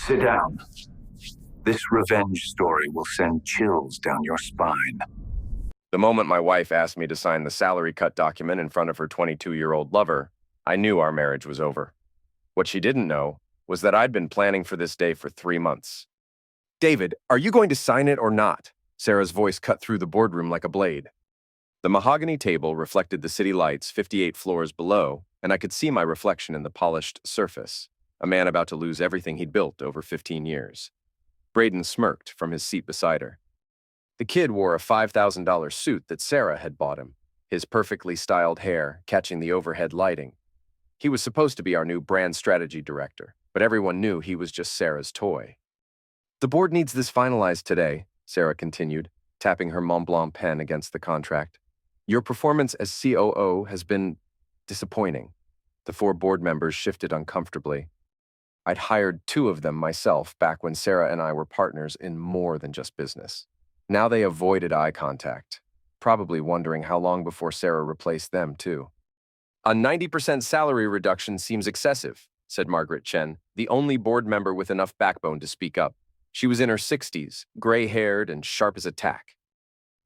Sit down. This revenge story will send chills down your spine. The moment my wife asked me to sign the salary cut document in front of her 22-year-old lover, I knew our marriage was over. What she didn't know was that I'd been planning for this day for 3 months. "David, are you going to sign it or not?" Sarah's voice cut through the boardroom like a blade. The mahogany table reflected the city lights 58 floors below, and I could see my reflection in the polished surface, a man about to lose everything he'd built over 15 years. Braden smirked from his seat beside her. The kid wore a $5,000 suit that Sarah had bought him, his perfectly styled hair catching the overhead lighting. He was supposed to be our new brand strategy director, but everyone knew he was just Sarah's toy. "The board needs this finalized today," Sarah continued, tapping her Mont Blanc pen against the contract. "Your performance as COO has been disappointing." The 4 board members shifted uncomfortably. I'd hired 2 of them myself back when Sarah and I were partners in more than just business. Now they avoided eye contact, probably wondering how long before Sarah replaced them, too. "A 90% salary reduction seems excessive," said Margaret Chen, the only board member with enough backbone to speak up. She was in her 60s, gray-haired and sharp as a tack.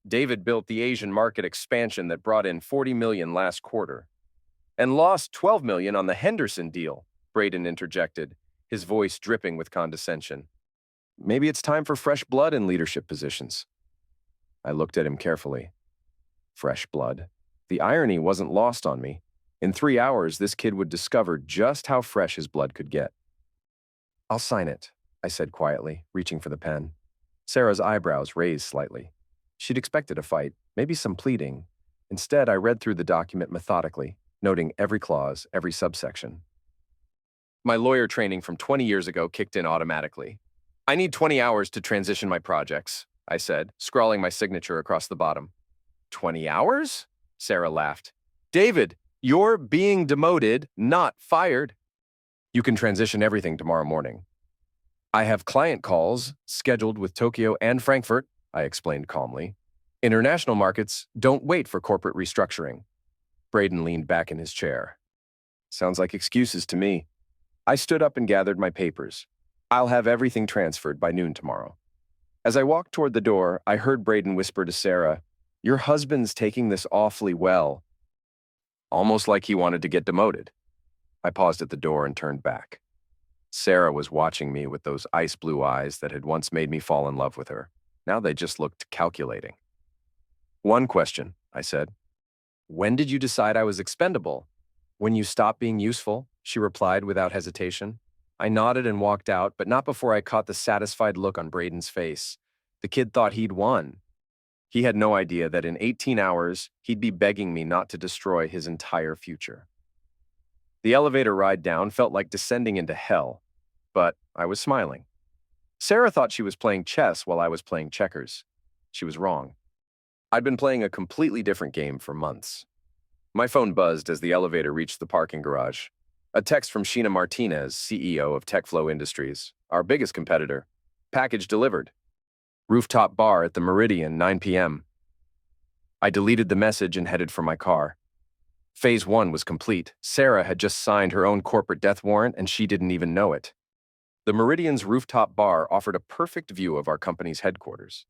"David built the Asian market expansion that brought in $40 million last quarter. And lost $12 million on the Henderson deal," Braden interjected, his voice dripping with condescension. "Maybe it's time for fresh blood in leadership positions." I looked at him carefully. Fresh blood. The irony wasn't lost on me. In 3 hours, this kid would discover just how fresh his blood could get. "I'll sign it," I said quietly, reaching for the pen. Sarah's eyebrows raised slightly. She'd expected a fight, maybe some pleading. Instead, I read through the document methodically, noting every clause, every subsection. My lawyer training from 20 years ago kicked in automatically. "I need 20 hours to transition my projects," I said, scrawling my signature across the bottom. "20 hours?" Sarah laughed. "David, you're being demoted, not fired. You can transition everything tomorrow morning." "I have client calls scheduled with Tokyo and Frankfurt," I explained calmly. "International markets don't wait for corporate restructuring." Braden leaned back in his chair. "Sounds like excuses to me." I stood up and gathered my papers. "I'll have everything transferred by noon tomorrow." As I walked toward the door, I heard Braden whisper to Sarah, "Your husband's taking this awfully well." Almost like he wanted to get demoted. I paused at the door and turned back. Sarah was watching me with those ice blue eyes that had once made me fall in love with her. Now they just looked calculating. "One question," I said. "When did you decide I was expendable?" "When you stopped being useful," she replied without hesitation. I nodded and walked out, but not before I caught the satisfied look on Braden's face. The kid thought he'd won. He had no idea that in 18 hours, he'd be begging me not to destroy his entire future. The elevator ride down felt like descending into hell, but I was smiling. Sarah thought she was playing chess while I was playing checkers. She was wrong. I'd been playing a completely different game for months. My phone buzzed as the elevator reached the parking garage. A text from Sheena Martinez, CEO of TechFlow Industries, our biggest competitor. "Package delivered. Rooftop bar at the Meridian, 9 p.m. I deleted the message and headed for my car. Phase 1 was complete. Sarah had just signed her own corporate death warrant, and she didn't even know it. The Meridian's rooftop bar offered a perfect view of our company's headquarters.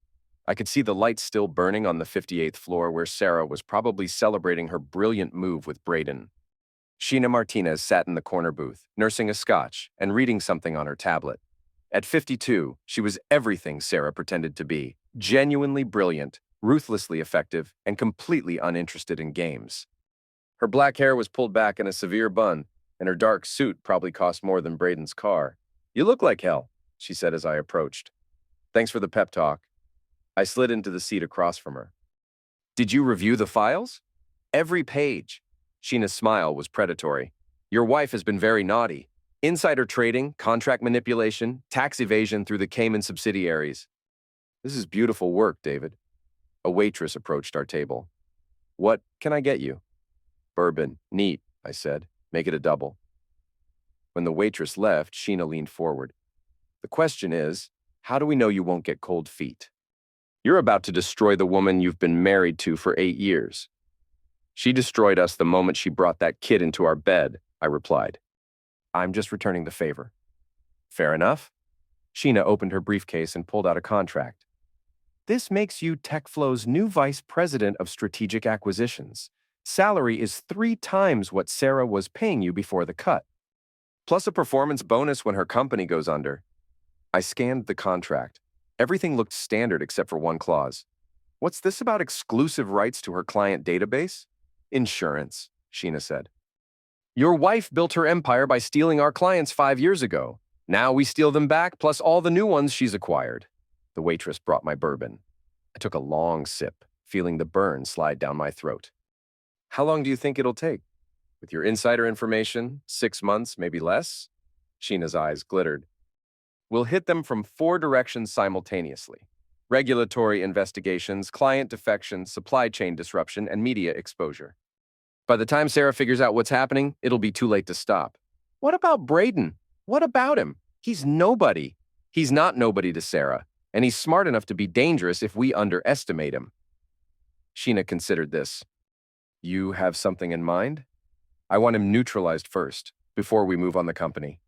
I could see the lights still burning on the 58th floor where Sarah was probably celebrating her brilliant move with Braden. Sheena Martinez sat in the corner booth, nursing a scotch and reading something on her tablet. At 52, she was everything Sarah pretended to be, genuinely brilliant, ruthlessly effective, and completely uninterested in games. Her black hair was pulled back in a severe bun, and her dark suit probably cost more than Braden's car. "You look like hell," she said as I approached. "Thanks for the pep talk." I slid into the seat across from her. "Did you review the files?" "Every page." Sheena's smile was predatory. "Your wife has been very naughty. Insider trading, contract manipulation, tax evasion through the Cayman subsidiaries." "This is beautiful work, David." A waitress approached our table. "What can I get you?" "Bourbon. Neat," I said. "Make it a double." When the waitress left, Sheena leaned forward. "The question is, how do we know you won't get cold feet? You're about to destroy the woman you've been married to for 8 years. She destroyed us the moment she brought that kid into our bed," I replied. "I'm just returning the favor." "Fair enough. Sheena opened her briefcase and pulled out a contract. This makes you TechFlow's new vice president of strategic acquisitions. Salary is 3 times what Sarah was paying you before the cut, plus a performance bonus when her company goes under. I scanned the contract. Everything looked standard except for one clause. What's this about exclusive rights to her client database? Insurance, Sheena said. Your wife built her empire by stealing our clients 5 years ago. Now we steal them back, plus all the new ones she's acquired. The waitress brought my bourbon. I took a long sip, feeling the burn slide down my throat. How long do you think it'll take? With your insider information, 6 months, maybe less? Sheena's eyes glittered. We'll hit them from 4 directions simultaneously. Regulatory investigations, client defection, supply chain disruption, and media exposure. By the time Sarah figures out what's happening, it'll be too late to stop. What about Braden? What about him? He's nobody. He's not nobody to Sarah, and he's smart enough to be dangerous if we underestimate him. Sheena considered this. You have something in mind? I want him neutralized first, before we move on the company.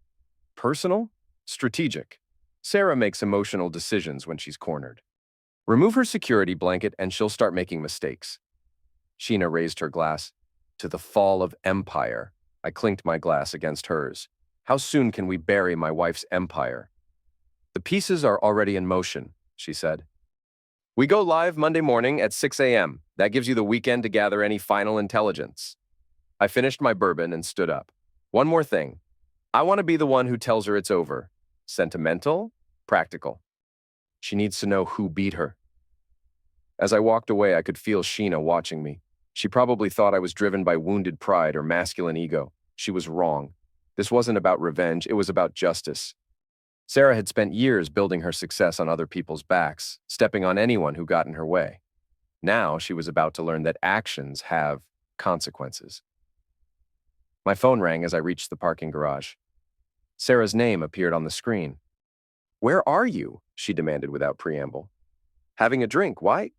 Personal? Strategic. Sarah makes emotional decisions when she's cornered. Remove her security blanket and she'll start making mistakes. Sheena raised her glass. To the fall of empire. I clinked my glass against hers. How soon can we bury my wife's empire? The pieces are already in motion, she said. We go live Monday morning at 6 a.m. That gives you the weekend to gather any final intelligence. I finished my bourbon and stood up. One more thing. I want to be the one who tells her it's over. Sentimental? Practical. She needs to know who beat her. As I walked away, I could feel Sheena watching me. She probably thought I was driven by wounded pride or masculine ego. She was wrong. This wasn't about revenge, it was about justice. Sarah had spent years building her success on other people's backs, stepping on anyone who got in her way. Now she was about to learn that actions have consequences. My phone rang as I reached the parking garage. Sarah's name appeared on the screen. Where are you? She demanded without preamble. Having a drink, why?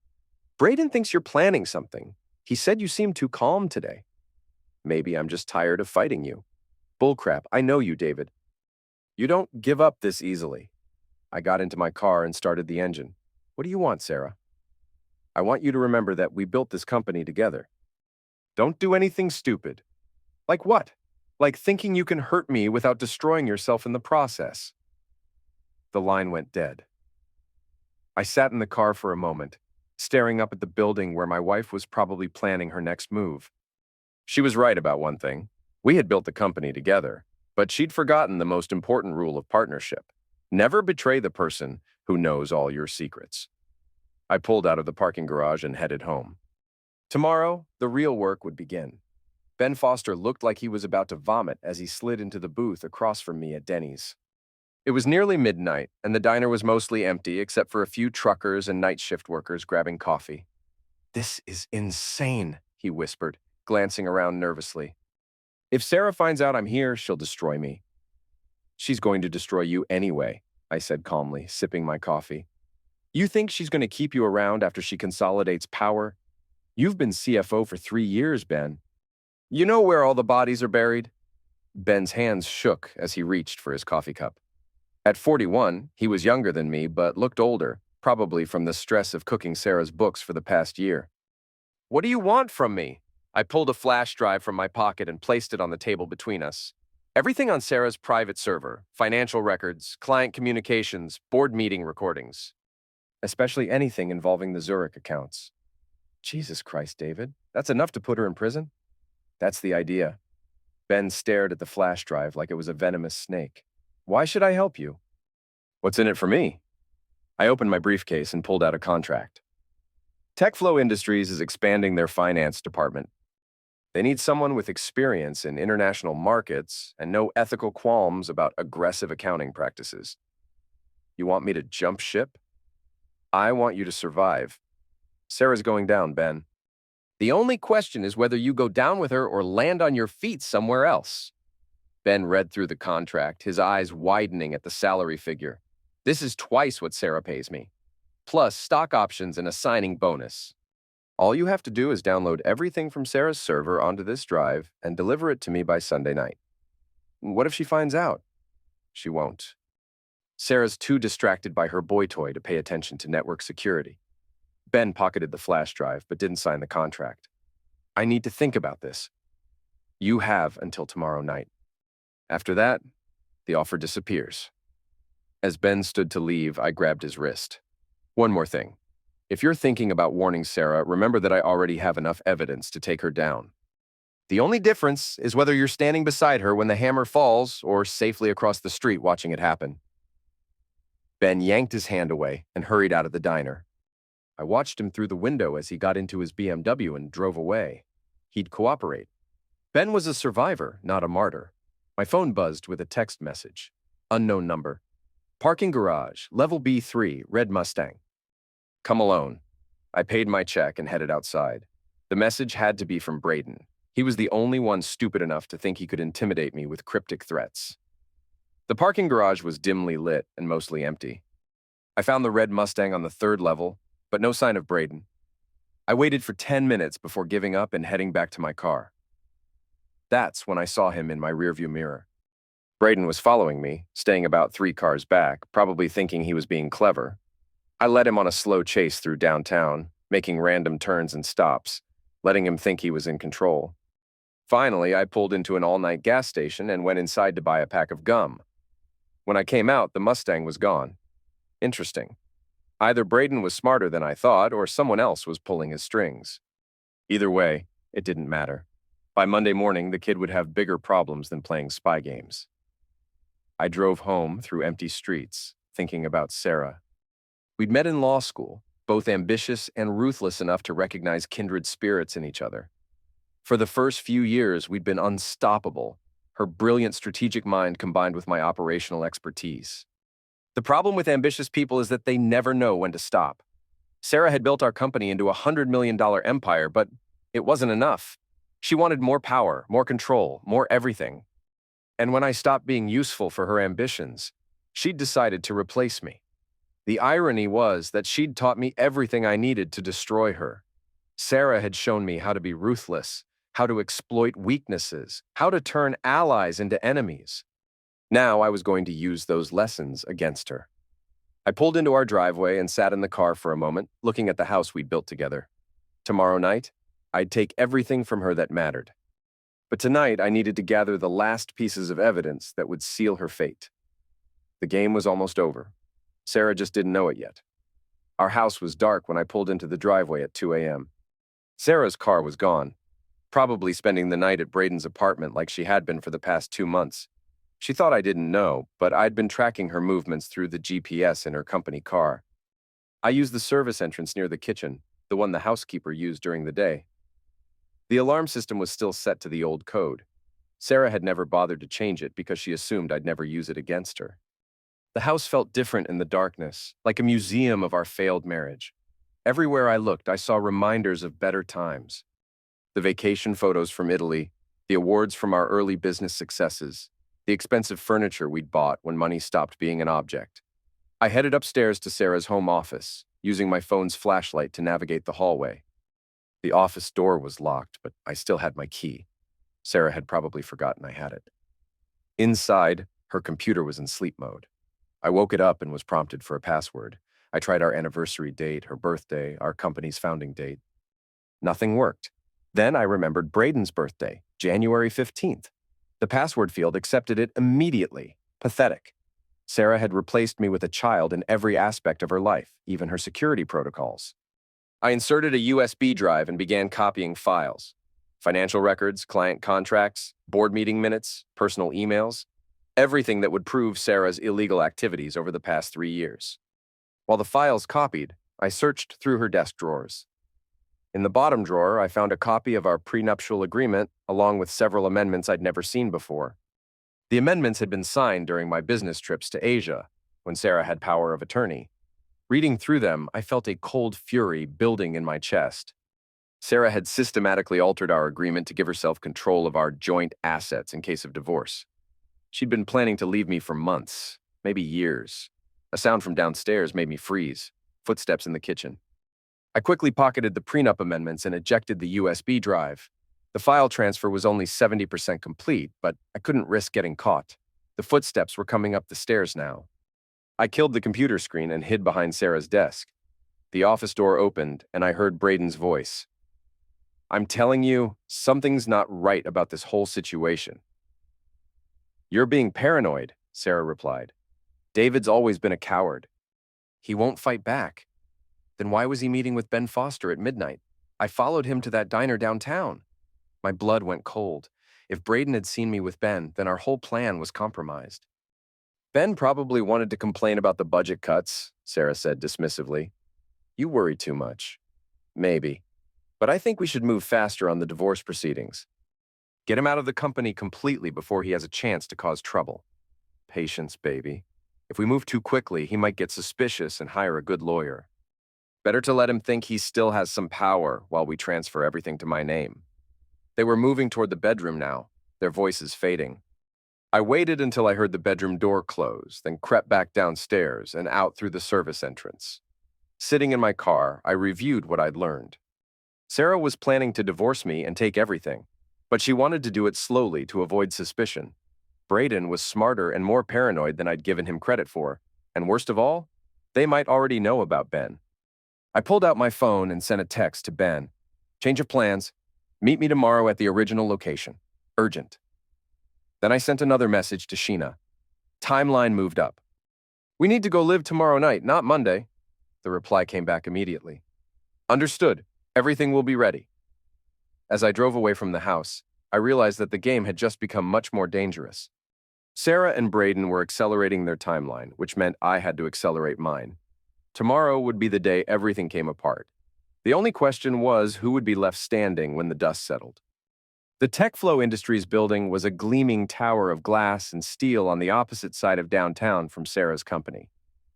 Braden thinks you're planning something. He said you seemed too calm today. Maybe I'm just tired of fighting you. Bullcrap, I know you, David. You don't give up this easily. I got into my car and started the engine. What do you want, Sarah? I want you to remember that we built this company together. Don't do anything stupid. Like what? Like thinking you can hurt me without destroying yourself in the process. The line went dead. I sat in the car for a moment, staring up at the building where my wife was probably planning her next move. She was right about one thing. We had built the company together, but she'd forgotten the most important rule of partnership. Never betray the person who knows all your secrets. I pulled out of the parking garage and headed home. Tomorrow, the real work would begin. Ben Foster looked like he was about to vomit as he slid into the booth across from me at Denny's. It was nearly midnight, and the diner was mostly empty except for a few truckers and night shift workers grabbing coffee. This is insane, he whispered, glancing around nervously. If Sarah finds out I'm here, she'll destroy me. She's going to destroy you anyway, I said calmly, sipping my coffee. You think she's going to keep you around after she consolidates power? You've been CFO for 3 years, Ben. You know where all the bodies are buried? Ben's hands shook as he reached for his coffee cup. At 41, he was younger than me, but looked older, probably from the stress of cooking Sarah's books for the past year. What do you want from me? I pulled a flash drive from my pocket and placed it on the table between us. Everything on Sarah's private server, financial records, client communications, board meeting recordings. Especially anything involving the Zurich accounts. Jesus Christ, David, that's enough to put her in prison? That's the idea. Ben stared at the flash drive like it was a venomous snake. Why should I help you? What's in it for me? I opened my briefcase and pulled out a contract. TechFlow Industries is expanding their finance department. They need someone with experience in international markets and no ethical qualms about aggressive accounting practices. You want me to jump ship? I want you to survive. Sarah's going down, Ben. The only question is whether you go down with her or land on your feet somewhere else. Ben read through the contract, his eyes widening at the salary figure. This is twice what Sarah pays me, plus stock options and a signing bonus. All you have to do is download everything from Sarah's server onto this drive and deliver it to me by Sunday night. What if she finds out? She won't. Sarah's too distracted by her boy toy to pay attention to network security. Ben pocketed the flash drive but didn't sign the contract. I need to think about this. You have until tomorrow night. After that, the offer disappears. As Ben stood to leave, I grabbed his wrist. One more thing. If you're thinking about warning Sarah, remember that I already have enough evidence to take her down. The only difference is whether you're standing beside her when the hammer falls or safely across the street watching it happen. Ben yanked his hand away and hurried out of the diner. I watched him through the window as he got into his BMW and drove away. He'd cooperate. Ben was a survivor, not a martyr. My phone buzzed with a text message. Unknown number. Parking garage, level B3, red Mustang. Come alone. I paid my check and headed outside. The message had to be from Braden. He was the only one stupid enough to think he could intimidate me with cryptic threats. The parking garage was dimly lit and mostly empty. I found the red Mustang on the 3rd level, but no sign of Braden. I waited for 10 minutes before giving up and heading back to my car. That's when I saw him in my rearview mirror. Braden was following me, staying about 3 cars back, probably thinking he was being clever. I led him on a slow chase through downtown, making random turns and stops, letting him think he was in control. Finally, I pulled into an all-night gas station and went inside to buy a pack of gum. When I came out, the Mustang was gone. Interesting. Either Braden was smarter than I thought, or someone else was pulling his strings. Either way, it didn't matter. By Monday morning, the kid would have bigger problems than playing spy games. I drove home through empty streets, thinking about Sarah. We'd met in law school, both ambitious and ruthless enough to recognize kindred spirits in each other. For the first few years, we'd been unstoppable, her brilliant strategic mind combined with my operational expertise. The problem with ambitious people is that they never know when to stop. Sarah had built our company into a $100 million empire, but it wasn't enough. She wanted more power, more control, more everything. And when I stopped being useful for her ambitions, she'd decided to replace me. The irony was that she'd taught me everything I needed to destroy her. Sarah had shown me how to be ruthless, how to exploit weaknesses, how to turn allies into enemies. Now I was going to use those lessons against her. I pulled into our driveway and sat in the car for a moment, looking at the house we'd built together. Tomorrow night, I'd take everything from her that mattered. But tonight, I needed to gather the last pieces of evidence that would seal her fate. The game was almost over. Sarah just didn't know it yet. Our house was dark when I pulled into the driveway at 2 a.m. Sarah's car was gone, probably spending the night at Braden's apartment like she had been for the past 2 months. She thought I didn't know, but I'd been tracking her movements through the GPS in her company car. I used the service entrance near the kitchen, the one the housekeeper used during the day. The alarm system was still set to the old code. Sarah had never bothered to change it because she assumed I'd never use it against her. The house felt different in the darkness, like a museum of our failed marriage. Everywhere I looked, I saw reminders of better times. The vacation photos from Italy, the awards from our early business successes, the expensive furniture we'd bought when money stopped being an object. I headed upstairs to Sarah's home office, using my phone's flashlight to navigate the hallway. The office door was locked, but I still had my key. Sarah had probably forgotten I had it. Inside, her computer was in sleep mode. I woke it up and was prompted for a password. I tried our anniversary date, her birthday, our company's founding date. Nothing worked. Then I remembered Braden's birthday, January 15th. The password field accepted it immediately. Pathetic. Sarah had replaced me with a child in every aspect of her life, even her security protocols. I inserted a USB drive and began copying files. Financial records, client contracts, board meeting minutes, personal emails, everything that would prove Sarah's illegal activities over the past 3 years. While the files copied, I searched through her desk drawers. In the bottom drawer, I found a copy of our prenuptial agreement, along with several amendments I'd never seen before. The amendments had been signed during my business trips to Asia, when Sarah had power of attorney. Reading through them, I felt a cold fury building in my chest. Sarah had systematically altered our agreement to give herself control of our joint assets in case of divorce. She'd been planning to leave me for months, maybe years. A sound from downstairs made me freeze. Footsteps in the kitchen. I quickly pocketed the prenup amendments and ejected the USB drive. The file transfer was only 70% complete, but I couldn't risk getting caught. The footsteps were coming up the stairs now. I killed the computer screen and hid behind Sarah's desk. The office door opened, and I heard Braden's voice. I'm telling you, something's not right about this whole situation. You're being paranoid, Sarah replied. David's always been a coward. He won't fight back. Then why was he meeting with Ben Foster at midnight? I followed him to that diner downtown. My blood went cold. If Braden had seen me with Ben, then our whole plan was compromised. Ben probably wanted to complain about the budget cuts, Sarah said dismissively. You worry too much. Maybe. But I think we should move faster on the divorce proceedings. Get him out of the company completely before he has a chance to cause trouble. Patience, baby. If we move too quickly, he might get suspicious and hire a good lawyer. Better to let him think he still has some power while we transfer everything to my name. They were moving toward the bedroom now, their voices fading. I waited until I heard the bedroom door close, then crept back downstairs and out through the service entrance. Sitting in my car, I reviewed what I'd learned. Sarah was planning to divorce me and take everything, but she wanted to do it slowly to avoid suspicion. Braden was smarter and more paranoid than I'd given him credit for, and worst of all, they might already know about Ben. I pulled out my phone and sent a text to Ben. Change of plans. Meet me tomorrow at the original location. Urgent. Then I sent another message to Sheena. Timeline moved up. We need to go live tomorrow night, not Monday. The reply came back immediately. Understood. Everything will be ready. As I drove away from the house, I realized that the game had just become much more dangerous. Sarah and Braden were accelerating their timeline, which meant I had to accelerate mine. Tomorrow would be the day everything came apart. The only question was who would be left standing when the dust settled. The TechFlow Industries building was a gleaming tower of glass and steel on the opposite side of downtown from Sarah's company.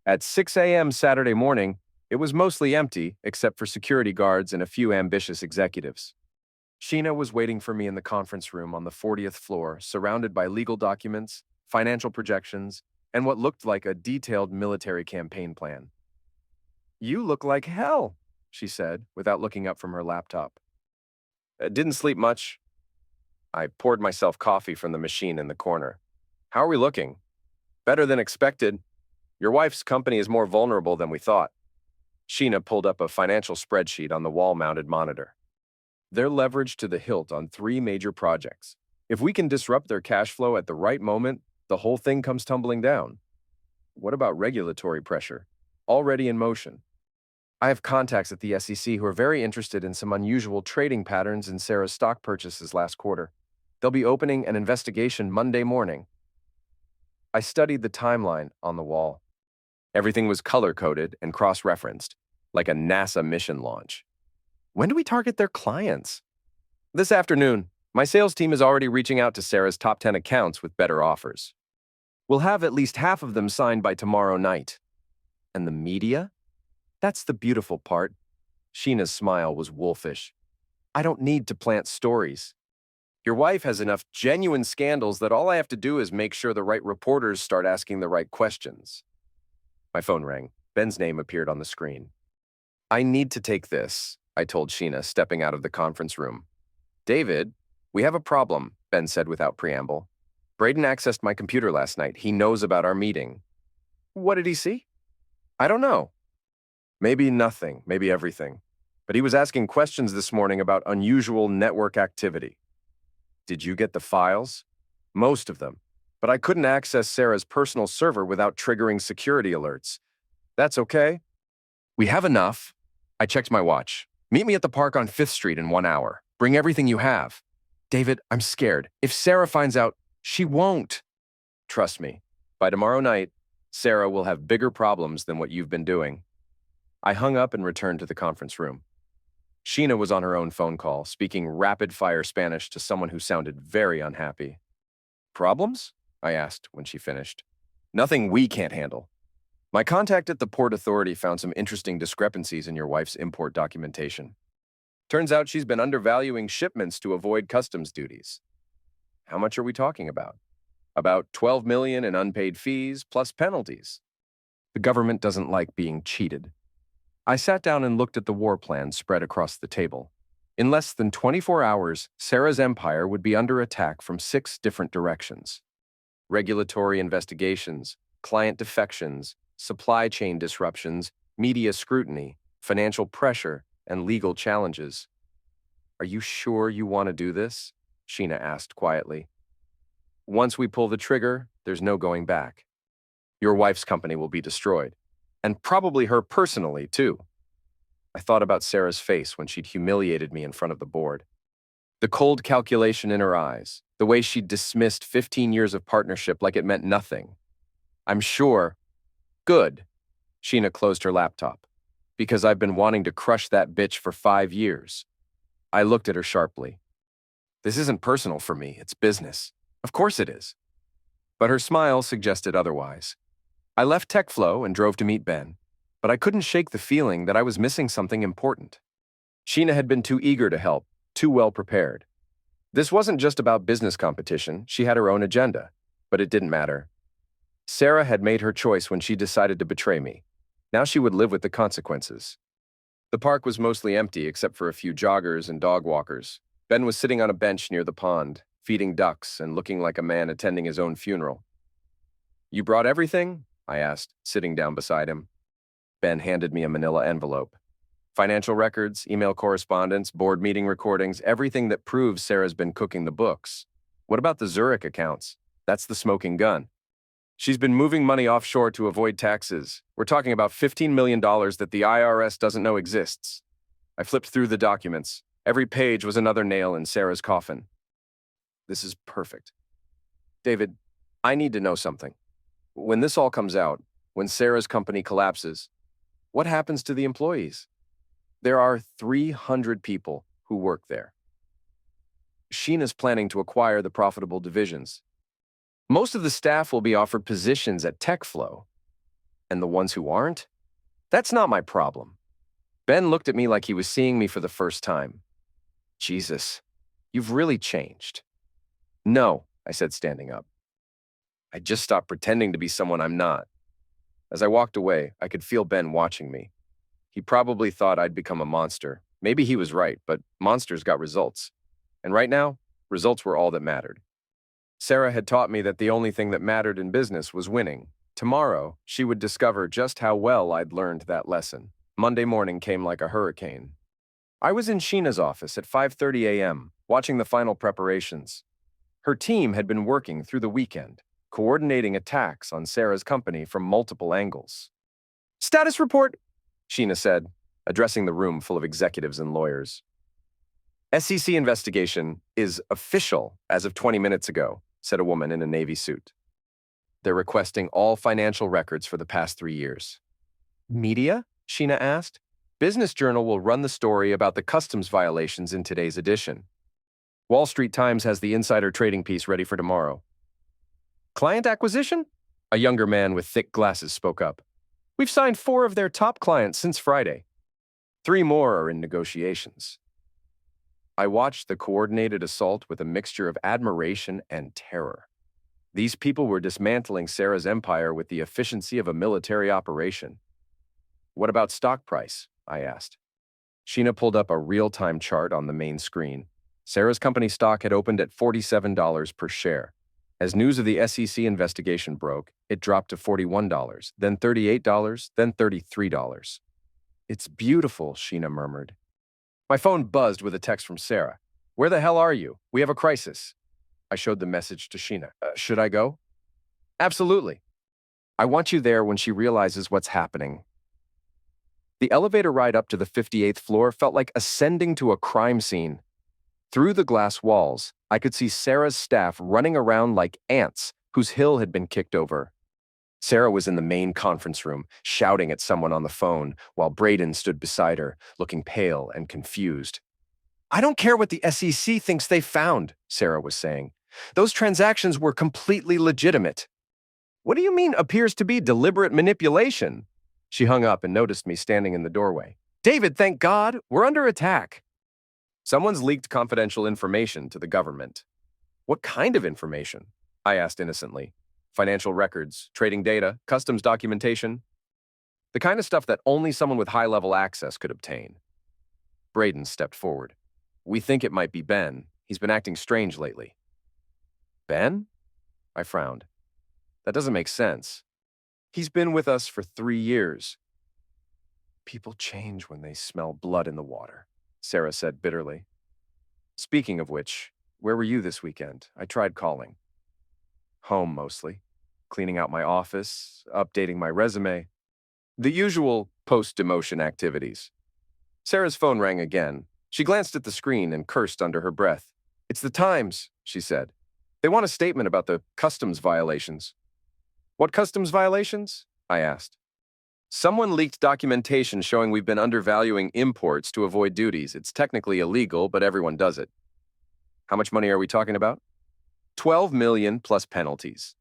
At 6 a.m. Saturday morning, it was mostly empty except for security guards and a few ambitious executives. Sheena was waiting for me in the conference room on the 40th floor, surrounded by legal documents, financial projections, and what looked like a detailed military campaign plan. You look like hell, she said, without looking up from her laptop. Didn't sleep much. I poured myself coffee from the machine in the corner. How are we looking? Better than expected. Your wife's company is more vulnerable than we thought. Sheena pulled up a financial spreadsheet on the wall-mounted monitor. They're leveraged to the hilt on 3 major projects. If we can disrupt their cash flow at the right moment, the whole thing comes tumbling down. What about regulatory pressure? Already in motion. I have contacts at the SEC who are very interested in some unusual trading patterns in Sarah's stock purchases last quarter. They'll be opening an investigation Monday morning. I studied the timeline on the wall. Everything was color-coded and cross-referenced, like a NASA mission launch. When do we target their clients? This afternoon. My sales team is already reaching out to Sarah's top 10 accounts with better offers. We'll have at least half of them signed by tomorrow night. And the media? That's the beautiful part. Sheena's smile was wolfish. I don't need to plant stories. Your wife has enough genuine scandals that all I have to do is make sure the right reporters start asking the right questions. My phone rang. Ben's name appeared on the screen. I need to take this, I told Sheena, stepping out of the conference room. David, we have a problem, Ben said without preamble. Braden accessed my computer last night. He knows about our meeting. What did he see? I don't know. Maybe nothing, maybe everything. But he was asking questions this morning about unusual network activity. Did you get the files? Most of them. But I couldn't access Sarah's personal server without triggering security alerts. That's okay. We have enough. I checked my watch. Meet me at the park on 5th Street in 1 hour. Bring everything you have. David, I'm scared. If Sarah finds out, she won't. Trust me. By tomorrow night, Sarah will have bigger problems than what you've been doing. I hung up and returned to the conference room. Sheena was on her own phone call, speaking rapid-fire Spanish to someone who sounded very unhappy. Problems? I asked when she finished. Nothing we can't handle. My contact at the Port Authority found some interesting discrepancies in your wife's import documentation. Turns out she's been undervaluing shipments to avoid customs duties. How much are we talking about? About $12 million in unpaid fees plus penalties. The government doesn't like being cheated. I sat down and looked at the war plan spread across the table. In less than 24 hours, Sarah's empire would be under attack from 6 different directions. Regulatory investigations, client defections, supply chain disruptions, media scrutiny, financial pressure, and legal challenges. Are you sure you want to do this? Sheena asked quietly. Once we pull the trigger, there's no going back. Your wife's company will be destroyed. And probably her personally, too. I thought about Sarah's face when she'd humiliated me in front of the board. The cold calculation in her eyes, the way she'd dismissed 15 years of partnership like it meant nothing. I'm sure. Good. Sheena closed her laptop. Because I've been wanting to crush that bitch for 5 years. I looked at her sharply. This isn't personal for me, it's business. Of course it is. But her smile suggested otherwise. I left TechFlow and drove to meet Ben, but I couldn't shake the feeling that I was missing something important. Sheena had been too eager to help, too well prepared. This wasn't just about business competition, she had her own agenda, but it didn't matter. Sarah had made her choice when she decided to betray me. Now she would live with the consequences. The park was mostly empty except for a few joggers and dog walkers. Ben was sitting on a bench near the pond, feeding ducks and looking like a man attending his own funeral. You brought everything? I asked, sitting down beside him. Ben handed me a manila envelope. Financial records, email correspondence, board meeting recordings, everything that proves Sarah's been cooking the books. What about the Zurich accounts? That's the smoking gun. She's been moving money offshore to avoid taxes. We're talking about $15 million that the IRS doesn't know exists. I flipped through the documents. Every page was another nail in Sarah's coffin. This is perfect. David, I need to know something. When this all comes out, when Sarah's company collapses, what happens to the employees? There are 300 people who work there. Sheena's planning to acquire the profitable divisions. Most of the staff will be offered positions at TechFlow. And the ones who aren't? That's not my problem. Ben looked at me like he was seeing me for the first time. Jesus, you've really changed. No, I said, standing up. I just stopped pretending to be someone I'm not. As I walked away, I could feel Ben watching me. He probably thought I'd become a monster. Maybe he was right, but monsters got results. And right now, results were all that mattered. Sarah had taught me that the only thing that mattered in business was winning. Tomorrow, she would discover just how well I'd learned that lesson. Monday morning came like a hurricane. I was in Sheena's office at 5:30 a.m., watching the final preparations. Her team had been working through the weekend, coordinating attacks on Sarah's company from multiple angles. Status report, Sheena said, addressing the room full of executives and lawyers. SEC investigation is official as of 20 minutes ago, said a woman in a navy suit. They're requesting all financial records for the past 3 years. Media? Sheena asked. Business Journal will run the story about the customs violations in today's edition. Wall Street Times has the insider trading piece ready for tomorrow. Client acquisition? A younger man with thick glasses spoke up. We've signed 4 of their top clients since Friday. 3 more are in negotiations. I watched the coordinated assault with a mixture of admiration and terror. These people were dismantling Sarah's empire with the efficiency of a military operation. What about stock price? I asked. Sheena pulled up a real-time chart on the main screen. Sarah's company stock had opened at $47 per share. As news of the SEC investigation broke, it dropped to $41, then $38, then $33. It's beautiful, Sheena murmured. My phone buzzed with a text from Sarah. Where the hell are you? We have a crisis. I showed the message to Sheena. Should I go? Absolutely. I want you there when she realizes what's happening. The elevator ride up to the 58th floor felt like ascending to a crime scene. Through the glass walls, I could see Sarah's staff running around like ants whose hill had been kicked over. Sarah was in the main conference room, shouting at someone on the phone, while Braden stood beside her, looking pale and confused. I don't care what the SEC thinks they found, Sarah was saying. Those transactions were completely legitimate. What do you mean appears to be deliberate manipulation? She hung up and noticed me standing in the doorway. David, thank God, we're under attack. Someone's leaked confidential information to the government. What kind of information? I asked innocently. Financial records, trading data, customs documentation. The kind of stuff that only someone with high-level access could obtain. Braden stepped forward. We think it might be Ben. He's been acting strange lately. Ben? I frowned. That doesn't make sense. He's been with us for 3 years. People change when they smell blood in the water, Sarah said bitterly. Speaking of which, where were you this weekend? I tried calling. Home, mostly. Cleaning out my office, updating my resume. The usual post-demotion activities. Sarah's phone rang again. She glanced at the screen and cursed under her breath. It's the Times, she said. They want a statement about the customs violations. What customs violations? I asked. Someone leaked documentation showing we've been undervaluing imports to avoid duties. It's technically illegal, but everyone does it. How much money are we talking about? 12 million plus penalties.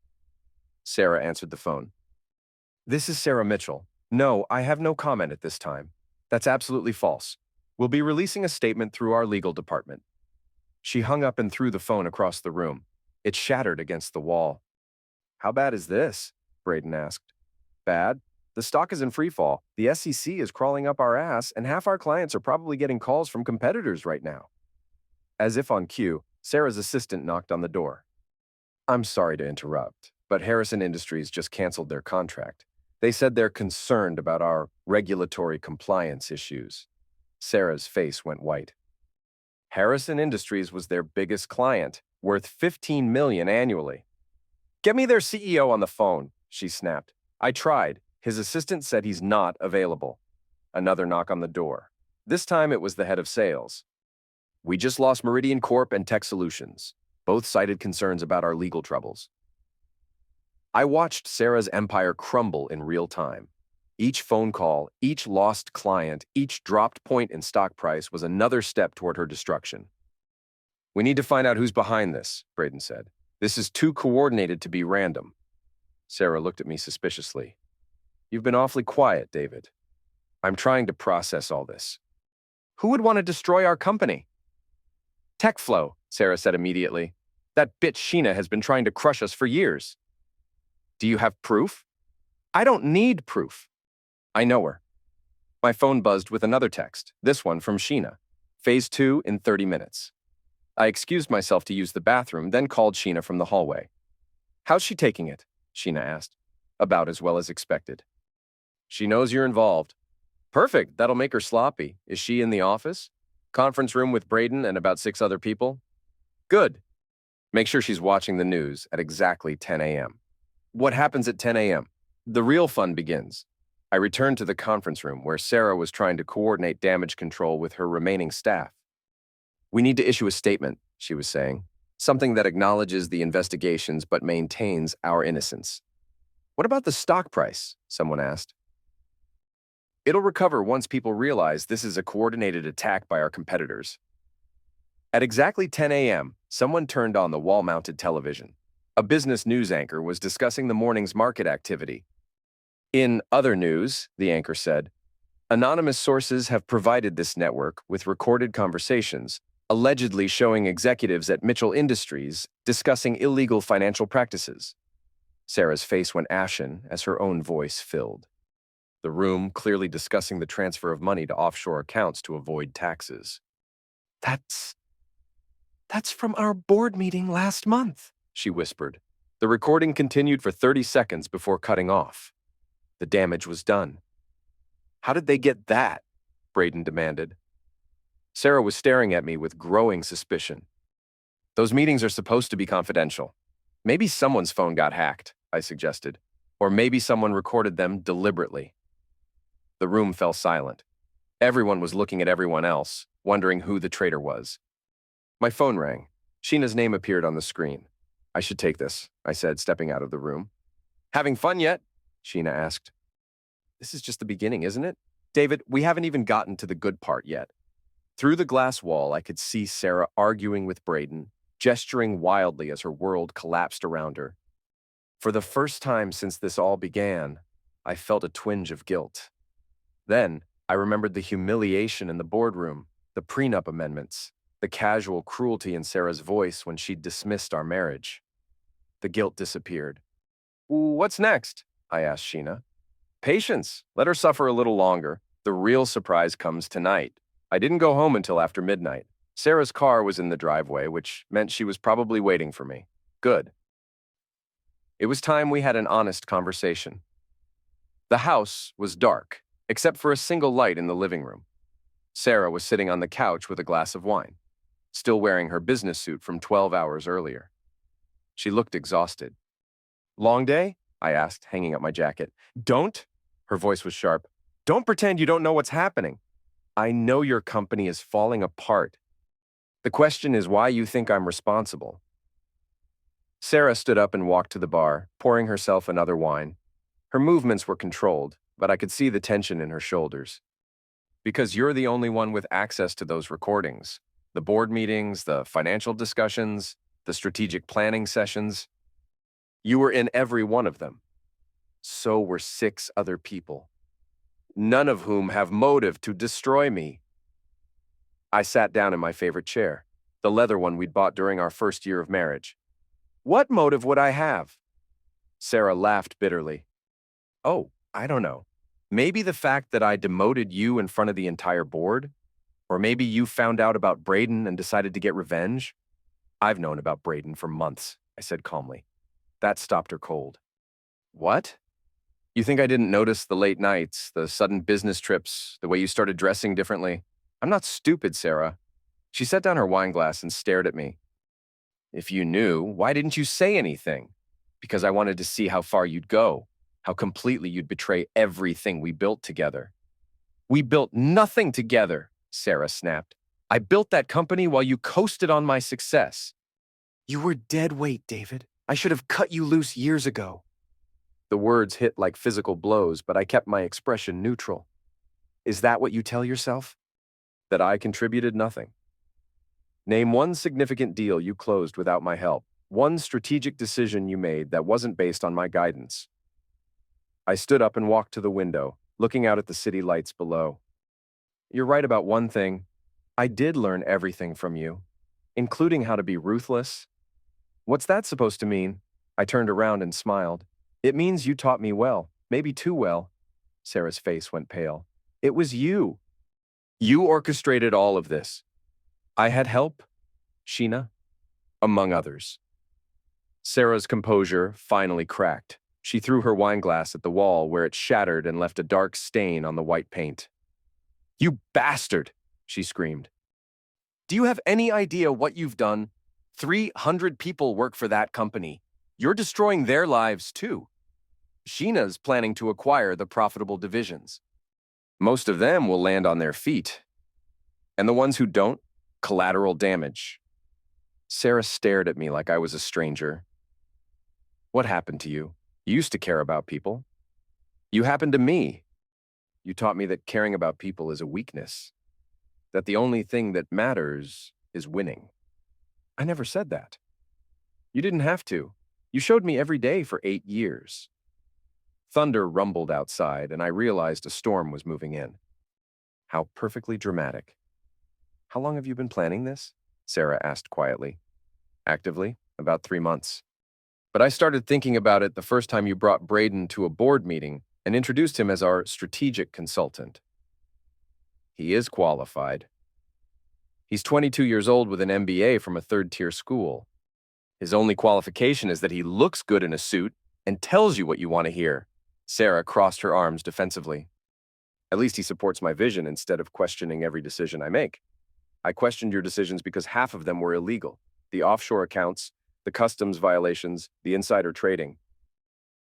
Sarah answered the phone. This is Sarah Mitchell. No, I have no comment at this time. That's absolutely false. We'll be releasing a statement through our legal department. She hung up and threw the phone across the room. It shattered against the wall. How bad is this? Braden asked. Bad? The stock is in free fall. The SEC is crawling up our ass, and half our clients are probably getting calls from competitors right now. As if on cue, Sarah's assistant knocked on the door. I'm sorry to interrupt, but Harrison Industries just canceled their contract. They said they're concerned about our regulatory compliance issues. Sarah's face went white. Harrison Industries was their biggest client, worth $15 million annually. Get me their CEO on the phone, she snapped. I tried. His assistant said he's not available. Another knock on the door. This time it was the head of sales. We just lost Meridian Corp and Tech Solutions. Both cited concerns about our legal troubles. I watched Sarah's empire crumble in real time. Each phone call, each lost client, each dropped point in stock price was another step toward her destruction. We need to find out who's behind this, Braden said. This is too coordinated to be random. Sarah looked at me suspiciously. You've been awfully quiet, David. I'm trying to process all this. Who would want to destroy our company? TechFlow, Sarah said immediately. That bitch Sheena has been trying to crush us for years. Do you have proof? I don't need proof. I know her. My phone buzzed with another text, this one from Sheena. Phase 2 in 30 minutes. I excused myself to use the bathroom, then called Sheena from the hallway. How's she taking it? Sheena asked. About as well as expected. She knows you're involved. Perfect, that'll make her sloppy. Is she in the office? Conference room with Braden and about 6 other people? Good. Make sure she's watching the news at exactly 10 a.m. What happens at 10 a.m.? The real fun begins. I returned to the conference room where Sarah was trying to coordinate damage control with her remaining staff. We need to issue a statement, she was saying. Something that acknowledges the investigations but maintains our innocence. What about the stock price? Someone asked. It'll recover once people realize this is a coordinated attack by our competitors. At exactly 10 a.m., someone turned on the wall-mounted television. A business news anchor was discussing the morning's market activity. In other news, the anchor said, anonymous sources have provided this network with recorded conversations, allegedly showing executives at Mitchell Industries discussing illegal financial practices. Sarah's face went ashen as her own voice filled. The room clearly discussing the transfer of money to offshore accounts to avoid taxes. That's from our board meeting last month, she whispered. The recording continued for 30 seconds before cutting off. The damage was done. How did they get that? Braden demanded. Sarah was staring at me with growing suspicion. Those meetings are supposed to be confidential. Maybe someone's phone got hacked, I suggested. Or maybe someone recorded them deliberately. The room fell silent. Everyone was looking at everyone else, wondering who the traitor was. My phone rang. Sheena's name appeared on the screen. I should take this, I said, stepping out of the room. Having fun yet? Sheena asked. This is just the beginning, isn't it? David, we haven't even gotten to the good part yet. Through the glass wall, I could see Sarah arguing with Braden, gesturing wildly as her world collapsed around her. For the first time since this all began, I felt a twinge of guilt. Then, I remembered the humiliation in the boardroom, the prenup amendments, the casual cruelty in Sarah's voice when she'd dismissed our marriage. The guilt disappeared. What's next? I asked Sheena. Patience. Let her suffer a little longer. The real surprise comes tonight. I didn't go home until after midnight. Sarah's car was in the driveway, which meant she was probably waiting for me. Good. It was time we had an honest conversation. The house was dark, except for a single light in the living room. Sarah was sitting on the couch with a glass of wine, still wearing her business suit from 12 hours earlier. She looked exhausted. "Long day?" I asked, hanging up my jacket. "Don't," her voice was sharp, "don't pretend you don't know what's happening. I know your company is falling apart. The question is why you think I'm responsible." Sarah stood up and walked to the bar, pouring herself another wine. Her movements were controlled, but I could see the tension in her shoulders. "Because you're the only one with access to those recordings. The board meetings, the financial discussions, the strategic planning sessions. You were in every one of them. So were 6 other people, none of whom have motive to destroy me." I sat down in my favorite chair, the leather one we'd bought during our first year of marriage. "What motive would I have?" Sarah laughed bitterly. "Oh, I don't know. Maybe the fact that I demoted you in front of the entire board? Or maybe you found out about Braden and decided to get revenge?" "I've known about Braden for months," I said calmly. That stopped her cold. "What? You think I didn't notice the late nights, the sudden business trips, the way you started dressing differently? I'm not stupid, Sarah." She set down her wine glass and stared at me. "If you knew, why didn't you say anything?" "Because I wanted to see how far you'd go, how completely you'd betray everything we built together." "We built nothing together," Sarah snapped. "I built that company while you coasted on my success." "You were dead weight, David. I should have cut you loose years ago." The words hit like physical blows, but I kept my expression neutral. "Is that what you tell yourself?" "That I contributed nothing." "Name one significant deal you closed without my help, one strategic decision you made that wasn't based on my guidance." I stood up and walked to the window, looking out at the city lights below. "You're right about one thing. I did learn everything from you, including how to be ruthless." "What's that supposed to mean?" I turned around and smiled. "It means you taught me well, maybe too well." Sarah's face went pale. "It was you. You orchestrated all of this." "I had help, Sheena, among others." Sarah's composure finally cracked. She threw her wine glass at the wall where it shattered and left a dark stain on the white paint. "You bastard!" she screamed. "Do you have any idea what you've done? 300 people work for that company. You're destroying their lives too. Sheena's planning to acquire the profitable divisions. Most of them will land on their feet. And the ones who don't, collateral damage." Sarah stared at me like I was a stranger. "What happened to you? You used to care about people." "You happened to me. You taught me that caring about people is a weakness, that the only thing that matters is winning." "I never said that." "You didn't have to. You showed me every day for 8 years." Thunder rumbled outside, and I realized a storm was moving in. How perfectly dramatic. "How long have you been planning this?" Sarah asked quietly. "Actively, about 3 months. But I started thinking about it the first time you brought Braden to a board meeting and introduced him as our strategic consultant. He is qualified. He's 22 years old with an MBA from a third-tier school. His only qualification is that he looks good in a suit and tells you what you want to hear." Sarah crossed her arms defensively. "At least he supports my vision instead of questioning every decision I make. I questioned your decisions because half of them were illegal. The offshore accounts, the customs violations, the insider trading.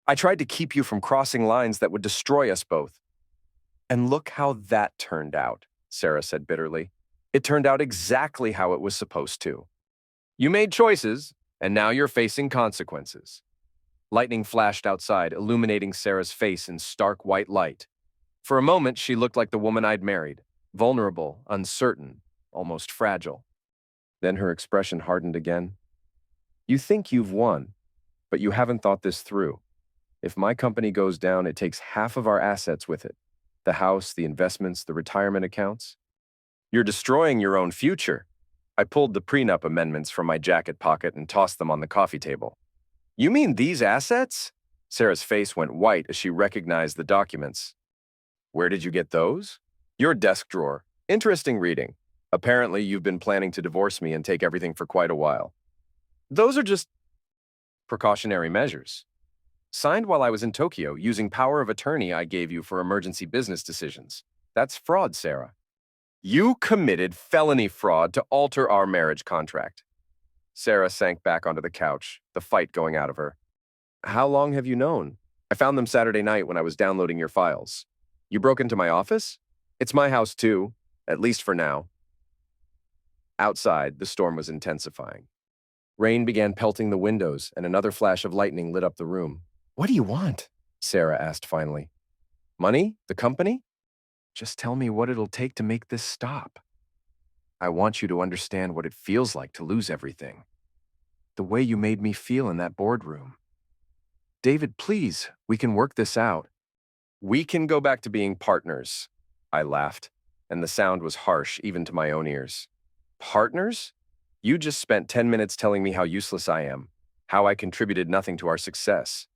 I tried to keep you from crossing lines that would destroy us both." "And look how that turned out," Sarah said bitterly. "It turned out exactly how it was supposed to. You made choices, and now you're facing consequences." Lightning flashed outside, illuminating Sarah's face in stark white light. For a moment, she looked like the woman I'd married, vulnerable, uncertain, almost fragile. Then her expression hardened again. "You think you've won, but you haven't thought this through. If my company goes down, it takes half of our assets with it. The house, the investments, the retirement accounts. You're destroying your own future." I pulled the prenup amendments from my jacket pocket and tossed them on the coffee table. "You mean these assets?" Sarah's face went white as she recognized the documents. "Where did you get those?" "Your desk drawer. Interesting reading. Apparently, you've been planning to divorce me and take everything for quite a while." "Those are just precautionary measures." Signed while I was in Tokyo using power of attorney I gave you for emergency business decisions. That's fraud, Sarah. You committed felony fraud to alter our marriage contract. Sarah sank back onto the couch, the fight going out of her. How long have you known? I found them Saturday night when I was downloading your files. You broke into my office? It's my house too, at least for now. Outside, the storm was intensifying. Rain began pelting the windows, and another flash of lightning lit up the room. What do you want? Sarah asked finally. Money? The company? Just tell me what it'll take to make this stop. I want you to understand what it feels like to lose everything. The way you made me feel in that boardroom. David, please, we can work this out. We can go back to being partners, I laughed, and the sound was harsh even to my own ears. Partners? You just spent 10 minutes telling me how useless I am, how I contributed nothing to our success.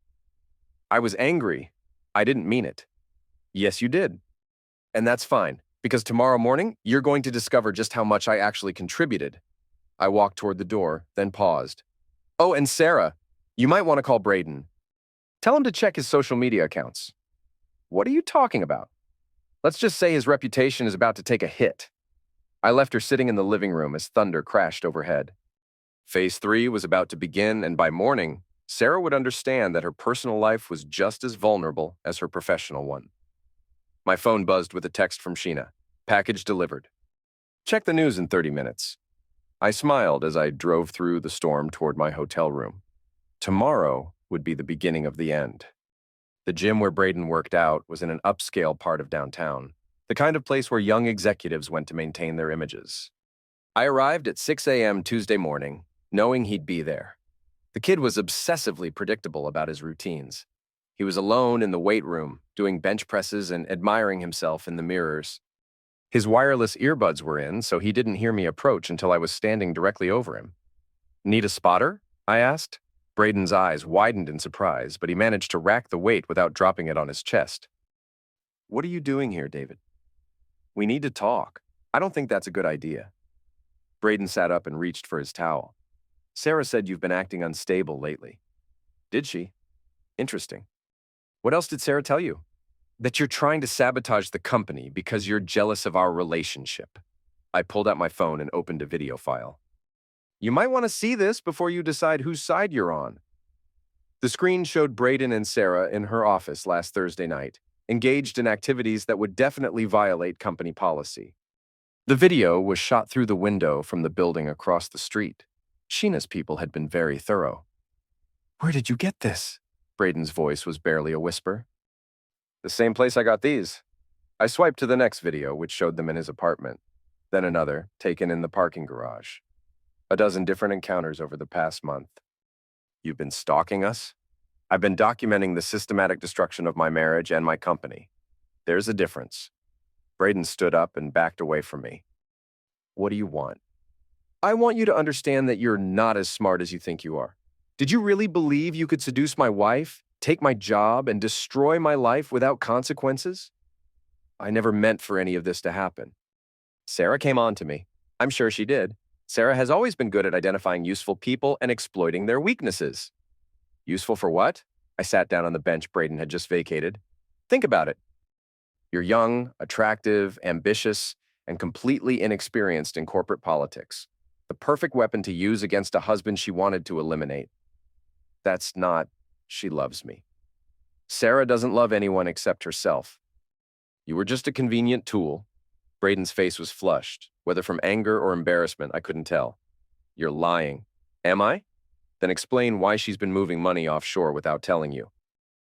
I was angry. I didn't mean it. Yes, you did. And that's fine, because tomorrow morning, you're going to discover just how much I actually contributed. I walked toward the door, then paused. Oh, and Sarah, you might want to call Braden. Tell him to check his social media accounts. What are you talking about? Let's just say his reputation is about to take a hit. I left her sitting in the living room as thunder crashed overhead. Phase 3 was about to begin, and by morning, Sarah would understand that her personal life was just as vulnerable as her professional one. My phone buzzed with a text from Sheena. Package delivered. Check the news in 30 minutes. I smiled as I drove through the storm toward my hotel room. Tomorrow would be the beginning of the end. The gym where Braden worked out was in an upscale part of downtown, the kind of place where young executives went to maintain their images. I arrived at 6 a.m. Tuesday morning, knowing he'd be there. The kid was obsessively predictable about his routines. He was alone in the weight room, doing bench presses and admiring himself in the mirrors. His wireless earbuds were in, so he didn't hear me approach until I was standing directly over him. Need a spotter? I asked. Braden's eyes widened in surprise, but he managed to rack the weight without dropping it on his chest. What are you doing here, David? We need to talk. I don't think that's a good idea. Braden sat up and reached for his towel. Sarah said you've been acting unstable lately. Did she? Interesting. What else did Sarah tell you? That you're trying to sabotage the company because you're jealous of our relationship. I pulled out my phone and opened a video file. You might want to see this before you decide whose side you're on. The screen showed Braden and Sarah in her office last Thursday night, engaged in activities that would definitely violate company policy. The video was shot through the window from the building across the street. Sheena's people had been very thorough. Where did you get this? Braden's voice was barely a whisper. The same place I got these. I swiped to the next video, which showed them in his apartment. Then another, taken in the parking garage. A dozen different encounters over the past month. You've been stalking us? I've been documenting the systematic destruction of my marriage and my company. There's a difference. Braden stood up and backed away from me. What do you want? I want you to understand that you're not as smart as you think you are. Did you really believe you could seduce my wife, take my job, and destroy my life without consequences? I never meant for any of this to happen. Sarah came on to me. I'm sure she did. Sarah has always been good at identifying useful people and exploiting their weaknesses. Useful for what? I sat down on the bench Braden had just vacated. Think about it. You're young, attractive, ambitious, and completely inexperienced in corporate politics. The perfect weapon to use against a husband she wanted to eliminate. That's not, she loves me. Sarah doesn't love anyone except herself. You were just a convenient tool. Braden's face was flushed. Whether from anger or embarrassment, I couldn't tell. You're lying. Am I? Then explain why she's been moving money offshore without telling you.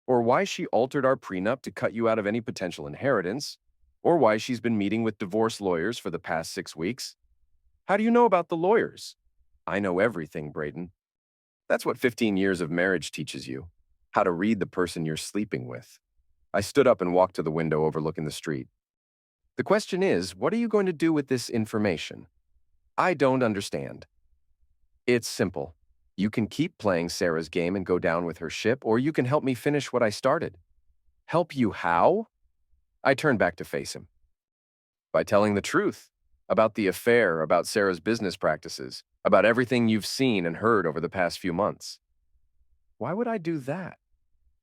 Or why she altered our prenup to cut you out of any potential inheritance. Or why she's been meeting with divorce lawyers for the past 6 weeks. How do you know about the lawyers? I know everything, Braden. That's what 15 years of marriage teaches you. How to read the person you're sleeping with. I stood up and walked to the window overlooking the street. The question is, what are you going to do with this information? I don't understand. It's simple. You can keep playing Sarah's game and go down with her ship, or you can help me finish what I started. Help you how? I turned back to face him. By telling the truth. About the affair, about Sarah's business practices, about everything you've seen and heard over the past few months. Why would I do that?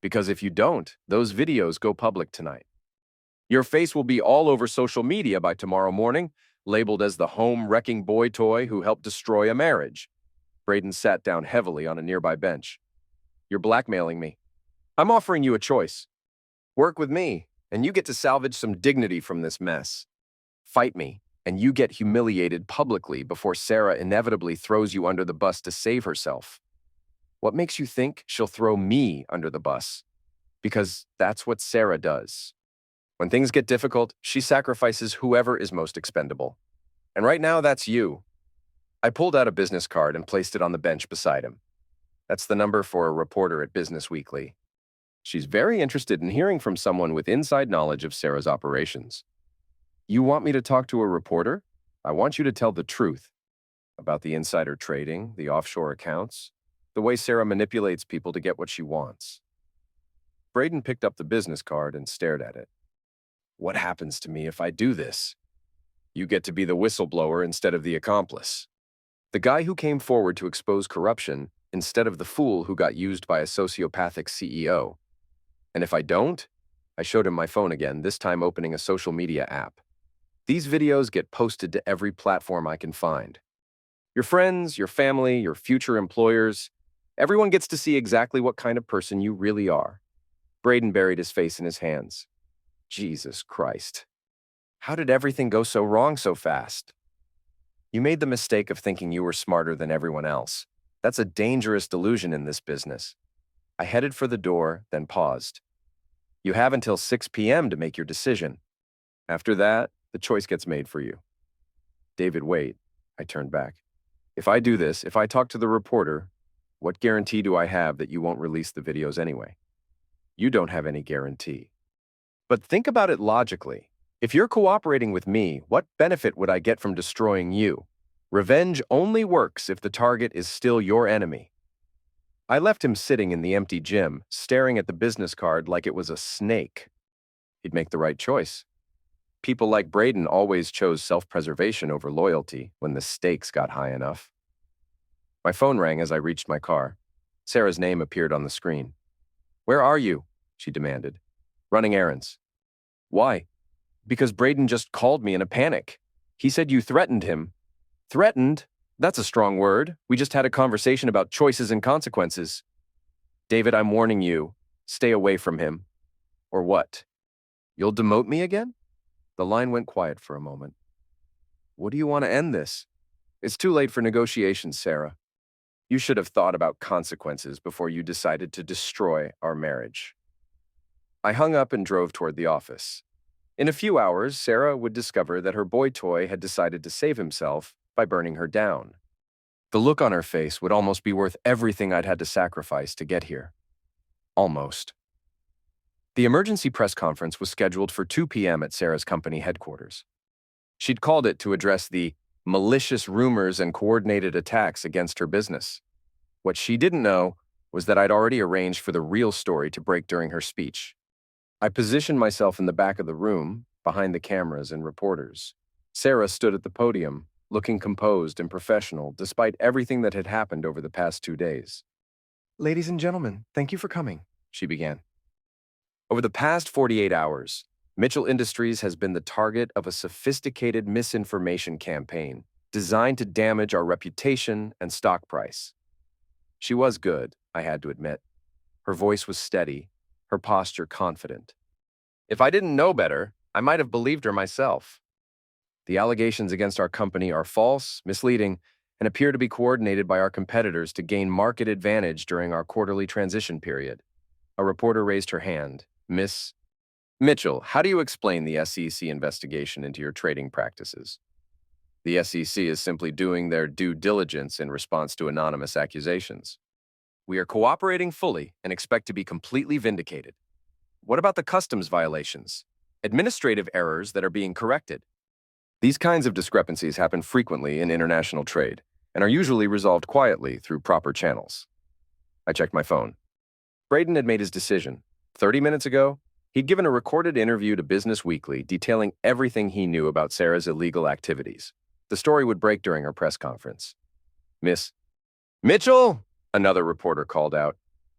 Because if you don't, those videos go public tonight. Your face will be all over social media by tomorrow morning, labeled as the home-wrecking boy toy who helped destroy a marriage. Braden sat down heavily on a nearby bench. You're blackmailing me. I'm offering you a choice. Work with me, and you get to salvage some dignity from this mess. Fight me, and you get humiliated publicly before Sarah inevitably throws you under the bus to save herself. What makes you think she'll throw me under the bus? Because that's what Sarah does. When things get difficult, she sacrifices whoever is most expendable. And right now, that's you. I pulled out a business card and placed it on the bench beside him. That's the number for a reporter at Business Weekly. She's very interested in hearing from someone with inside knowledge of Sarah's operations. You want me to talk to a reporter? I want you to tell the truth about the insider trading, the offshore accounts, the way Sarah manipulates people to get what she wants. Braden picked up the business card and stared at it. What happens to me if I do this? You get to be the whistleblower instead of the accomplice. The guy who came forward to expose corruption instead of the fool who got used by a sociopathic CEO. And if I don't? I showed him my phone again, this time opening a social media app. These videos get posted to every platform I can find. Your friends, your family, your future employers, everyone gets to see exactly what kind of person you really are. Braden buried his face in his hands. Jesus Christ. How did everything go so wrong so fast? You made the mistake of thinking you were smarter than everyone else. That's a dangerous delusion in this business. I headed for the door, then paused. You have until 6 p.m. to make your decision. After that, the choice gets made for you. David, wait. I turned back. If I do this, if I talk to the reporter, what guarantee do I have that you won't release the videos anyway? You don't have any guarantee. But think about it logically. If you're cooperating with me, what benefit would I get from destroying you? Revenge only works if the target is still your enemy. I left him sitting in the empty gym, staring at the business card like it was a snake. He'd make the right choice. People like Braden always chose self-preservation over loyalty when the stakes got high enough. My phone rang as I reached my car. Sarah's name appeared on the screen. Where are you? She demanded. Running errands. Why? Because Braden just called me in a panic. He said you threatened him. Threatened? That's a strong word. We just had a conversation about choices and consequences. David, I'm warning you. Stay away from him. Or what? You'll demote me again? The line went quiet for a moment. What do you want to end this? It's too late for negotiations, Sarah. You should have thought about consequences before you decided to destroy our marriage. I hung up and drove toward the office. In a few hours, Sarah would discover that her boy toy had decided to save himself by burning her down. The look on her face would almost be worth everything I'd had to sacrifice to get here. Almost. The emergency press conference was scheduled for 2 p.m. at Sarah's company headquarters. She'd called it to address the malicious rumors and coordinated attacks against her business. What she didn't know was that I'd already arranged for the real story to break during her speech. I positioned myself in the back of the room, behind the cameras and reporters. Sarah stood at the podium, looking composed and professional despite everything that had happened over the past 2 days. Ladies and gentlemen, thank you for coming, she began. Over the past 48 hours, Mitchell Industries has been the target of a sophisticated misinformation campaign designed to damage our reputation and stock price. She was good, I had to admit. Her voice was steady, her posture confident. If I didn't know better, I might have believed her myself. The allegations against our company are false, misleading, and appear to be coordinated by our competitors to gain market advantage during our quarterly transition period. A reporter raised her hand. Miss Mitchell, how do you explain the SEC investigation into your trading practices? The SEC is simply doing their due diligence in response to anonymous accusations. We are cooperating fully and expect to be completely vindicated. What about the customs violations? Administrative errors that are being corrected? These kinds of discrepancies happen frequently in international trade and are usually resolved quietly through proper channels. I checked my phone. Braden had made his decision. 30 minutes ago, he'd given a recorded interview to Business Weekly detailing everything he knew about Sarah's illegal activities. The story would break during her press conference. Miss Mitchell, another reporter called out.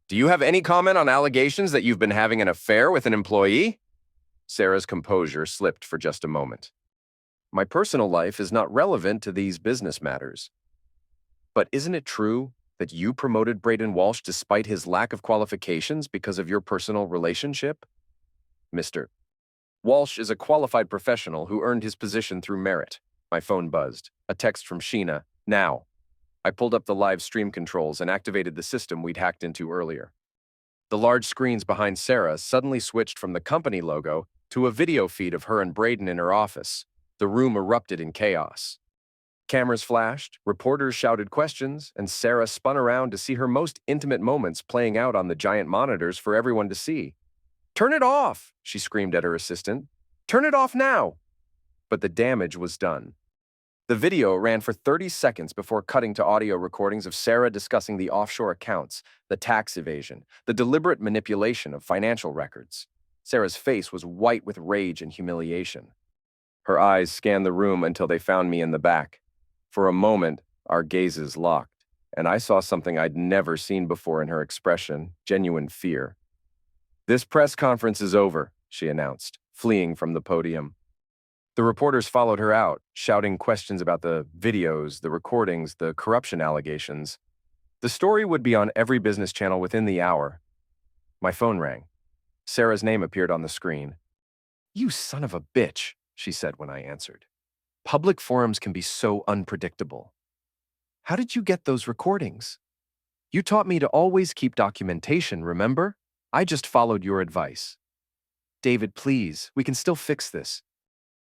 Do you have any comment on allegations that you've been having an affair with an employee? Sarah's composure slipped for just a moment. My personal life is not relevant to these business matters. But isn't it true that you promoted Braden Walsh despite his lack of qualifications because of your personal relationship? Mr. Walsh is a qualified professional who earned his position through merit. My phone buzzed. A text from Sheena. Now. I pulled up the live stream controls and activated the system we'd hacked into earlier. The large screens behind Sarah suddenly switched from the company logo to a video feed of her and Braden in her office. The room erupted in chaos. Cameras flashed, reporters shouted questions, and Sarah spun around to see her most intimate moments playing out on the giant monitors for everyone to see. "Turn it off!" she screamed at her assistant. "Turn it off now!" But the damage was done. The video ran for 30 seconds before cutting to audio recordings of Sarah discussing the offshore accounts, the tax evasion, the deliberate manipulation of financial records. Sarah's face was white with rage and humiliation. Her eyes scanned the room until they found me in the back. For a moment, our gazes locked, and I saw something I'd never seen before in her expression, genuine fear. "This press conference is over," she announced, fleeing from the podium. The reporters followed her out, shouting questions about the videos, the recordings, the corruption allegations. The story would be on every business channel within the hour. My phone rang. Sarah's name appeared on the screen. "You son of a bitch," she said when I answered. "Public forums can be so unpredictable. How did you get those recordings? You taught me to always keep documentation, remember? I just followed your advice. David, please, we can still fix this.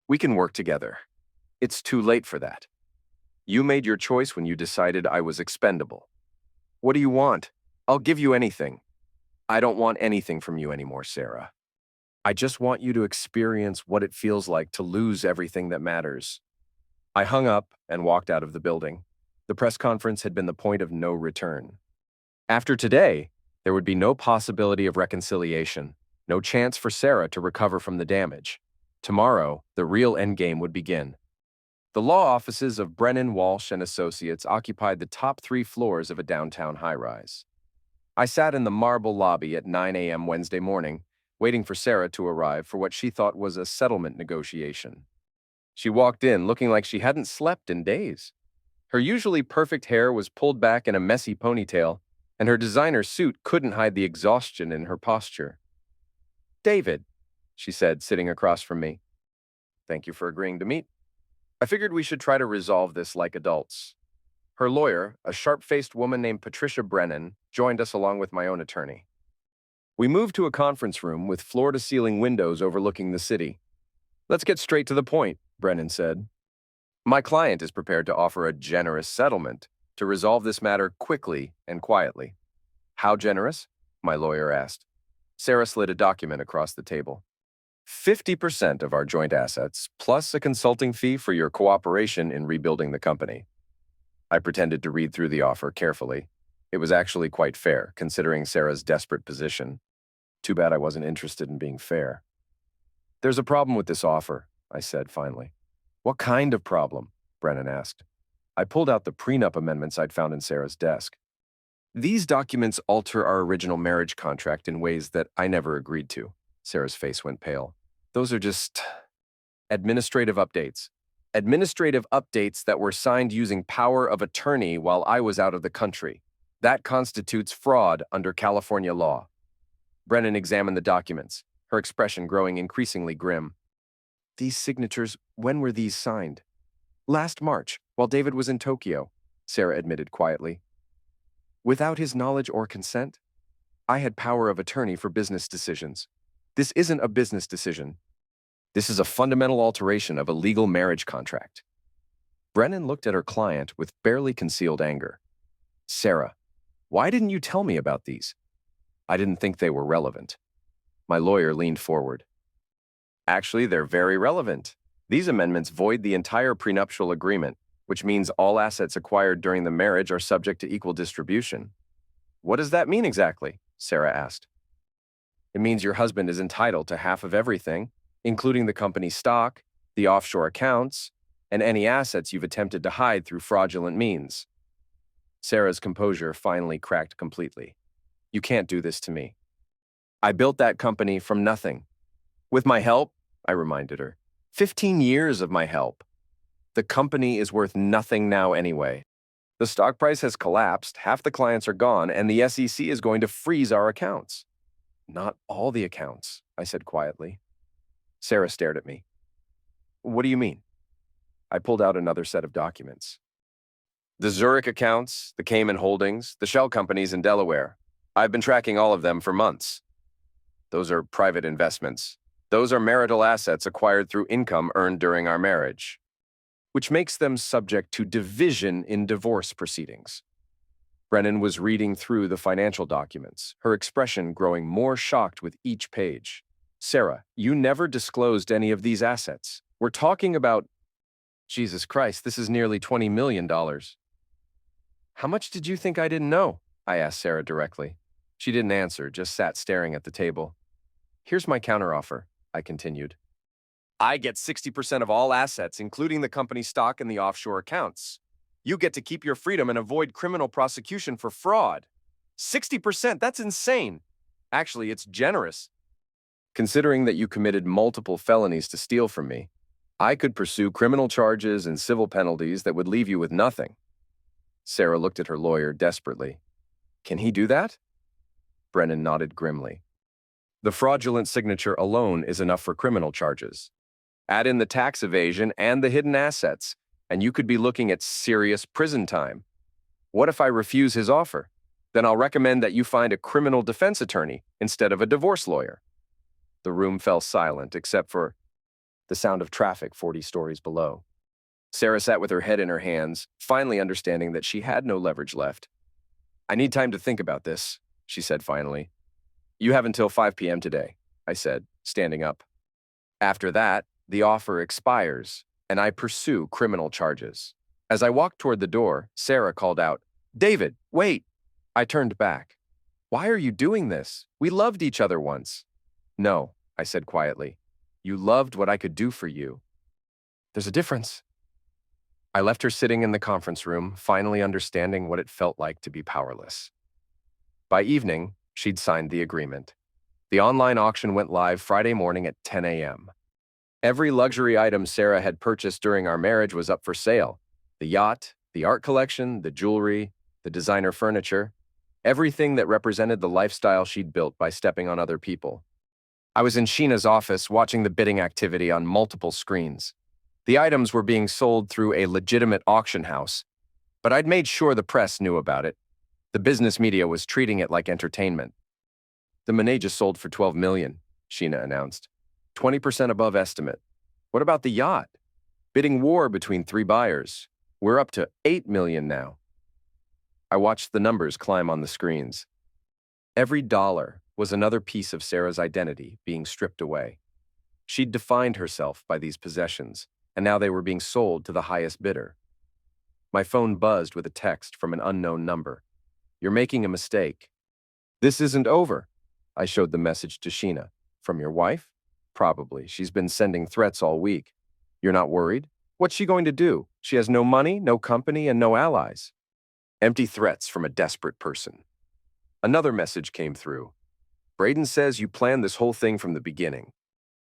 We can work together. It's too late for that. You made your choice when you decided I was expendable. What do you want? I'll give you anything. I don't want anything from you anymore, Sarah. I just want you to experience what it feels like to lose everything that matters." I hung up and walked out of the building. The press conference had been the point of no return. After today, there would be no possibility of reconciliation, no chance for Sarah to recover from the damage. Tomorrow, the real endgame would begin. The law offices of Brennan, Walsh, and Associates occupied the top 3 floors of a downtown high-rise. I sat in the marble lobby at 9 a.m. Wednesday morning, waiting for Sarah to arrive for what she thought was a settlement negotiation. She walked in looking like she hadn't slept in days. Her usually perfect hair was pulled back in a messy ponytail, and her designer suit couldn't hide the exhaustion in her posture. "David," she said, sitting across from me. "Thank you for agreeing to meet. I figured we should try to resolve this like adults." Her lawyer, a sharp-faced woman named Patricia Brennan, joined us along with my own attorney. We moved to a conference room with floor-to-ceiling windows overlooking the city. "Let's get straight to the point," Brennan said. "My client is prepared to offer a generous settlement to resolve this matter quickly and quietly." "How generous?" my lawyer asked. Sarah slid a document across the table. 50% of our joint assets, plus a consulting fee for your cooperation in rebuilding the company. I pretended to read through the offer carefully. It was actually quite fair, considering Sarah's desperate position. Too bad I wasn't interested in being fair. "There's a problem with this offer," I said finally. "What kind of problem?" Brennan asked. I pulled out the prenup amendments I'd found in Sarah's desk. "These documents alter our original marriage contract in ways that I never agreed to." Sarah's face went pale. "Those are just administrative updates. Administrative updates that were signed using power of attorney while I was out of the country. That constitutes fraud under California law." Brennan examined the documents, her expression growing increasingly grim. "These signatures, when were these signed?" "Last March, while David was in Tokyo," Sarah admitted quietly. "Without his knowledge or consent? I had power of attorney for business decisions. This isn't a business decision. This is a fundamental alteration of a legal marriage contract." Brennan looked at her client with barely concealed anger. "Sarah, why didn't you tell me about these?" "I didn't think they were relevant." My lawyer leaned forward. "Actually, they're very relevant. These amendments void the entire prenuptial agreement, which means all assets acquired during the marriage are subject to equal distribution." "What does that mean exactly?" Sarah asked. "It means your husband is entitled to half of everything, including the company's stock, the offshore accounts, and any assets you've attempted to hide through fraudulent means." Sarah's composure finally cracked completely. You can't do this to me. I built that company from nothing. With my help, I reminded her. 15 years of my help. The company is worth nothing now anyway. The stock price has collapsed, half the clients are gone, and the SEC is going to freeze our accounts. Not all the accounts, I said quietly. Sarah stared at me. What do you mean? I pulled out another set of documents. The Zurich accounts, the Cayman holdings, the shell companies in Delaware. I've been tracking all of them for months. Those are private investments. Those are marital assets acquired through income earned during our marriage, which makes them subject to division in divorce proceedings. Brennan was reading through the financial documents, her expression growing more shocked with each page. Sarah, you never disclosed any of these assets. We're talking about... Jesus Christ, this is nearly $20 million. How much did you think I didn't know? I asked Sarah directly. She didn't answer, just sat staring at the table. Here's my counteroffer, I continued. I get 60% of all assets, including the company's stock and the offshore accounts. You get to keep your freedom and avoid criminal prosecution for fraud. 60%, that's insane. Actually, it's generous. Considering that you committed multiple felonies to steal from me, I could pursue criminal charges and civil penalties that would leave you with nothing. Sarah looked at her lawyer desperately. Can he do that? Brennan nodded grimly. The fraudulent signature alone is enough for criminal charges. Add in the tax evasion and the hidden assets, and you could be looking at serious prison time. What if I refuse his offer? Then I'll recommend that you find a criminal defense attorney instead of a divorce lawyer. The room fell silent except for the sound of traffic 40 stories below. Sarah sat with her head in her hands, finally understanding that she had no leverage left. I need time to think about this, she said finally. You have until 5 p.m. today, I said, standing up. After that, the offer expires, and I pursue criminal charges. As I walked toward the door, Sarah called out, David, wait! I turned back. Why are you doing this? We loved each other once. No, I said quietly. You loved what I could do for you. There's a difference. I left her sitting in the conference room, finally understanding what it felt like to be powerless. By evening, she'd signed the agreement. The online auction went live Friday morning at 10 a.m. Every luxury item Sarah had purchased during our marriage was up for sale. The yacht, the art collection, the jewelry, the designer furniture, everything that represented the lifestyle she'd built by stepping on other people. I was in Sheena's office watching the bidding activity on multiple screens. The items were being sold through a legitimate auction house, but I'd made sure the press knew about it. The business media was treating it like entertainment. The Monet just sold for $12 million, Sheena announced. 20% above estimate. What about the yacht? Bidding war between 3 buyers. We're up to $8 million now. I watched the numbers climb on the screens. Every dollar was another piece of Sarah's identity being stripped away. She'd defined herself by these possessions, and now they were being sold to the highest bidder. My phone buzzed with a text from an unknown number. You're making a mistake. This isn't over. I showed the message to Sheena. From your wife? Probably. She's been sending threats all week. You're not worried? What's she going to do? She has no money, no company, and no allies. Empty threats from a desperate person. Another message came through. Braden says you planned this whole thing from the beginning.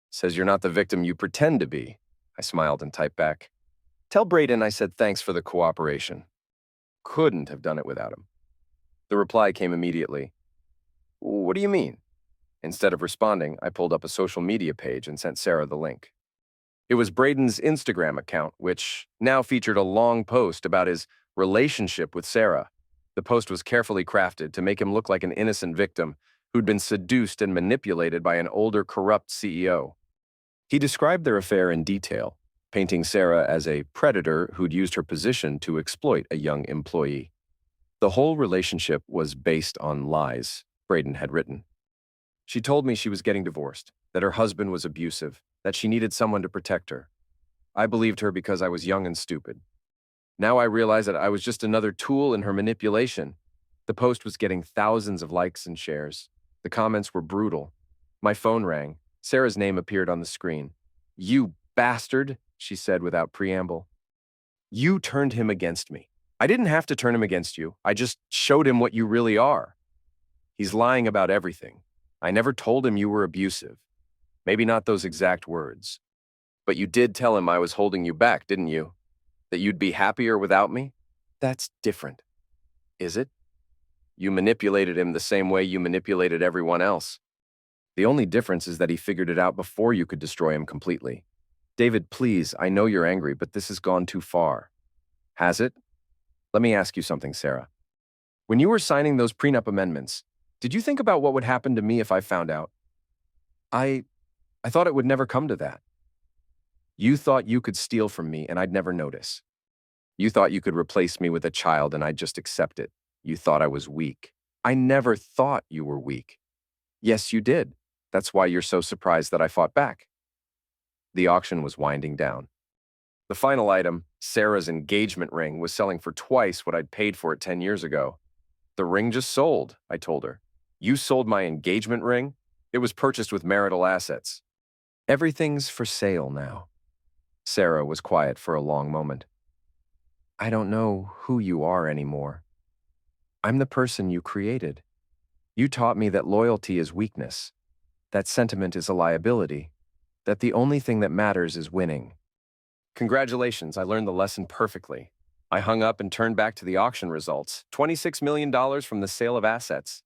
Says you're not the victim you pretend to be. I smiled and typed back. Tell Braden I said thanks for the cooperation. Couldn't have done it without him. The reply came immediately. What do you mean? Instead of responding, I pulled up a social media page and sent Sarah the link. It was Braden's Instagram account, which now featured a long post about his relationship with Sarah. The post was carefully crafted to make him look like an innocent victim who'd been seduced and manipulated by an older, corrupt CEO. He described their affair in detail, painting Sarah as a predator who'd used her position to exploit a young employee. The whole relationship was based on lies, Braden had written. She told me she was getting divorced, that her husband was abusive, that she needed someone to protect her. I believed her because I was young and stupid. Now I realize that I was just another tool in her manipulation. The post was getting thousands of likes and shares. The comments were brutal. My phone rang. Sarah's name appeared on the screen. You bastard, she said without preamble. You turned him against me. I didn't have to turn him against you. I just showed him what you really are. He's lying about everything. I never told him you were abusive. Maybe not those exact words. But you did tell him I was holding you back, didn't you? That you'd be happier without me? That's different. Is it? You manipulated him the same way you manipulated everyone else. The only difference is that he figured it out before you could destroy him completely. David, please, I know you're angry, but this has gone too far. Has it? Let me ask you something, Sarah. When you were signing those prenup amendments, did you think about what would happen to me if I found out? I thought it would never come to that. You thought you could steal from me and I'd never notice. You thought you could replace me with a child and I'd just accept it. You thought I was weak. I never thought you were weak. Yes, you did. That's why you're so surprised that I fought back. The auction was winding down. The final item, Sarah's engagement ring, was selling for twice what I'd paid for it 10 years ago. The ring just sold, I told her. You sold my engagement ring? It was purchased with marital assets. Everything's for sale now. Sarah was quiet for a long moment. I don't know who you are anymore. I'm the person you created. You taught me that loyalty is weakness, that sentiment is a liability, that the only thing that matters is winning. Congratulations, I learned the lesson perfectly. I hung up and turned back to the auction results, $26 million from the sale of assets.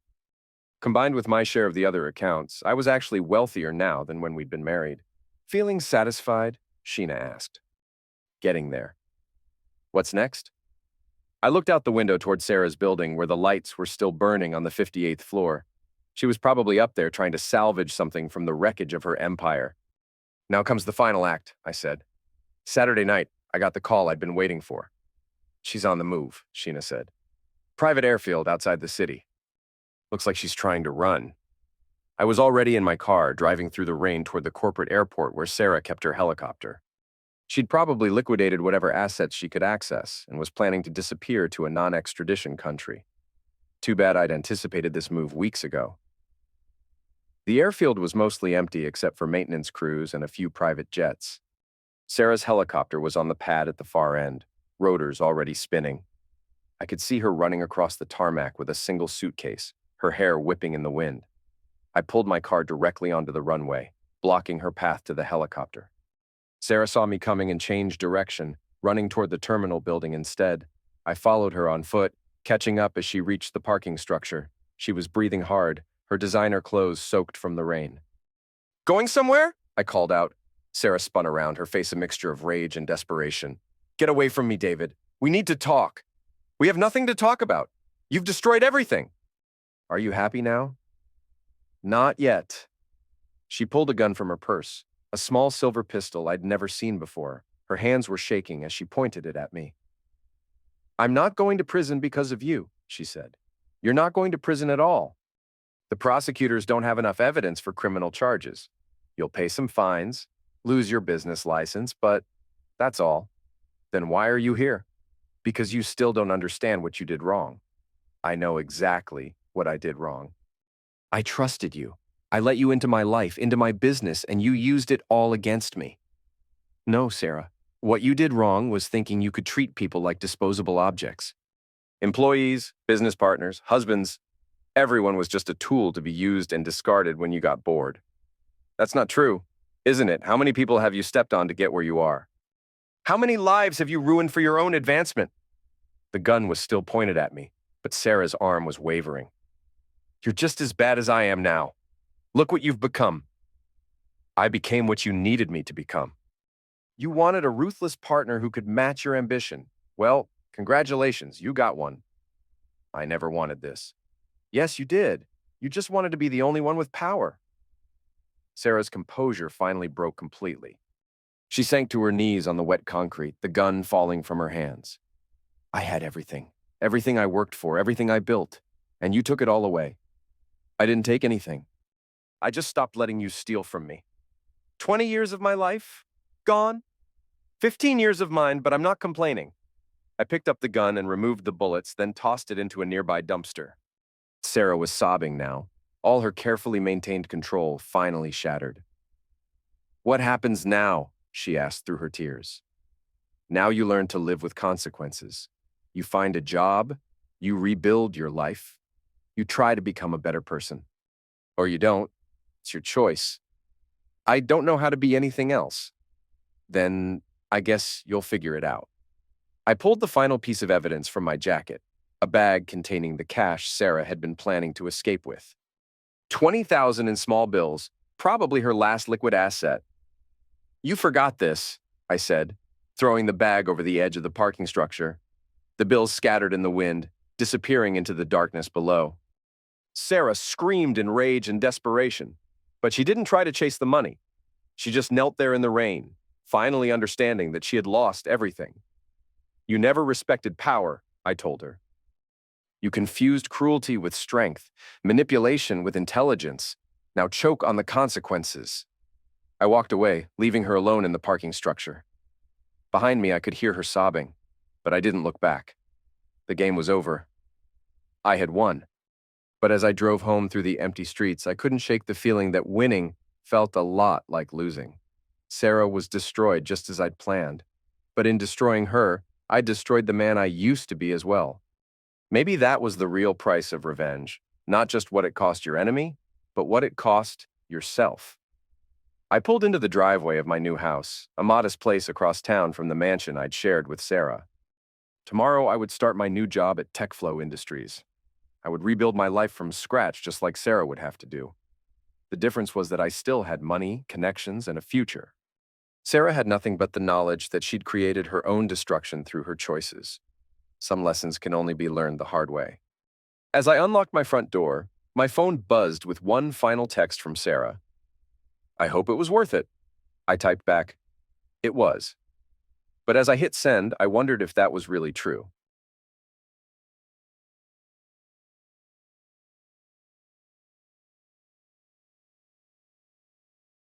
Combined with my share of the other accounts, I was actually wealthier now than when we'd been married. Feeling satisfied? Sheena asked. Getting there. What's next? I looked out the window toward Sarah's building where the lights were still burning on the 58th floor. She was probably up there trying to salvage something from the wreckage of her empire. Now comes the final act, I said. Saturday night, I got the call I'd been waiting for. She's on the move, Sheena said. Private airfield outside the city. Looks like she's trying to run. I was already in my car, driving through the rain toward the corporate airport where Sarah kept her helicopter. She'd probably liquidated whatever assets she could access and was planning to disappear to a non-extradition country. Too bad I'd anticipated this move weeks ago. The airfield was mostly empty except for maintenance crews and a few private jets. Sarah's helicopter was on the pad at the far end, rotors already spinning. I could see her running across the tarmac with a single suitcase, her hair whipping in the wind. I pulled my car directly onto the runway, blocking her path to the helicopter. Sarah saw me coming and changed direction, running toward the terminal building instead. I followed her on foot, catching up as she reached the parking structure. She was breathing hard, her designer clothes soaked from the rain. Going somewhere? I called out. Sarah spun around, her face a mixture of rage and desperation. Get away from me, David. We need to talk. We have nothing to talk about. You've destroyed everything. Are you happy now? Not yet. She pulled a gun from her purse, a small silver pistol I'd never seen before. Her hands were shaking as she pointed it at me. I'm not going to prison because of you, she said. You're not going to prison at all. The prosecutors don't have enough evidence for criminal charges. You'll pay some fines, lose your business license, but that's all. Then why are you here? Because you still don't understand what you did wrong. I know exactly what I did wrong. I trusted you. I let you into my life, into my business, and you used it all against me. No, Sarah. What you did wrong was thinking you could treat people like disposable objects. Employees, business partners, husbands, everyone was just a tool to be used and discarded when you got bored. That's not true, isn't it? How many people have you stepped on to get where you are? How many lives have you ruined for your own advancement? The gun was still pointed at me, but Sarah's arm was wavering. You're just as bad as I am now. Look what you've become. I became what you needed me to become. You wanted a ruthless partner who could match your ambition. Well, congratulations, you got one. I never wanted this. Yes, you did. You just wanted to be the only one with power. Sarah's composure finally broke completely. She sank to her knees on the wet concrete, the gun falling from her hands. I had everything. Everything I worked for, everything I built. And you took it all away. I didn't take anything. I just stopped letting you steal from me. 20 years of my life? Gone? 15 years of mine, but I'm not complaining. I picked up the gun and removed the bullets, then tossed it into a nearby dumpster. Sarah was sobbing now. All her carefully maintained control finally shattered. What happens now? She asked through her tears. Now you learn to live with consequences. You find a job, you rebuild your life. You try to become a better person. Or you don't. It's your choice. I don't know how to be anything else. Then I guess you'll figure it out. I pulled the final piece of evidence from my jacket, a bag containing the cash Sarah had been planning to escape with. 20,000 in small bills, probably her last liquid asset. You forgot this, I said, throwing the bag over the edge of the parking structure. The bills scattered in the wind, disappearing into the darkness below. Sarah screamed in rage and desperation, but she didn't try to chase the money. She just knelt there in the rain, finally understanding that she had lost everything. You never respected power, I told her. You confused cruelty with strength, manipulation with intelligence. Now choke on the consequences. I walked away, leaving her alone in the parking structure. Behind me, I could hear her sobbing, but I didn't look back. The game was over. I had won. But as I drove home through the empty streets, I couldn't shake the feeling that winning felt a lot like losing. Sarah was destroyed just as I'd planned. But in destroying her, I destroyed the man I used to be as well. Maybe that was the real price of revenge, not just what it cost your enemy, but what it cost yourself. I pulled into the driveway of my new house, a modest place across town from the mansion I'd shared with Sarah. Tomorrow, I would start my new job at TechFlow Industries. I would rebuild my life from scratch just like Sarah would have to do. The difference was that I still had money, connections, and a future. Sarah had nothing but the knowledge that she'd created her own destruction through her choices. Some lessons can only be learned the hard way. As I unlocked my front door, my phone buzzed with one final text from Sarah. I hope it was worth it. I typed back, it was. But as I hit send, I wondered if that was really true.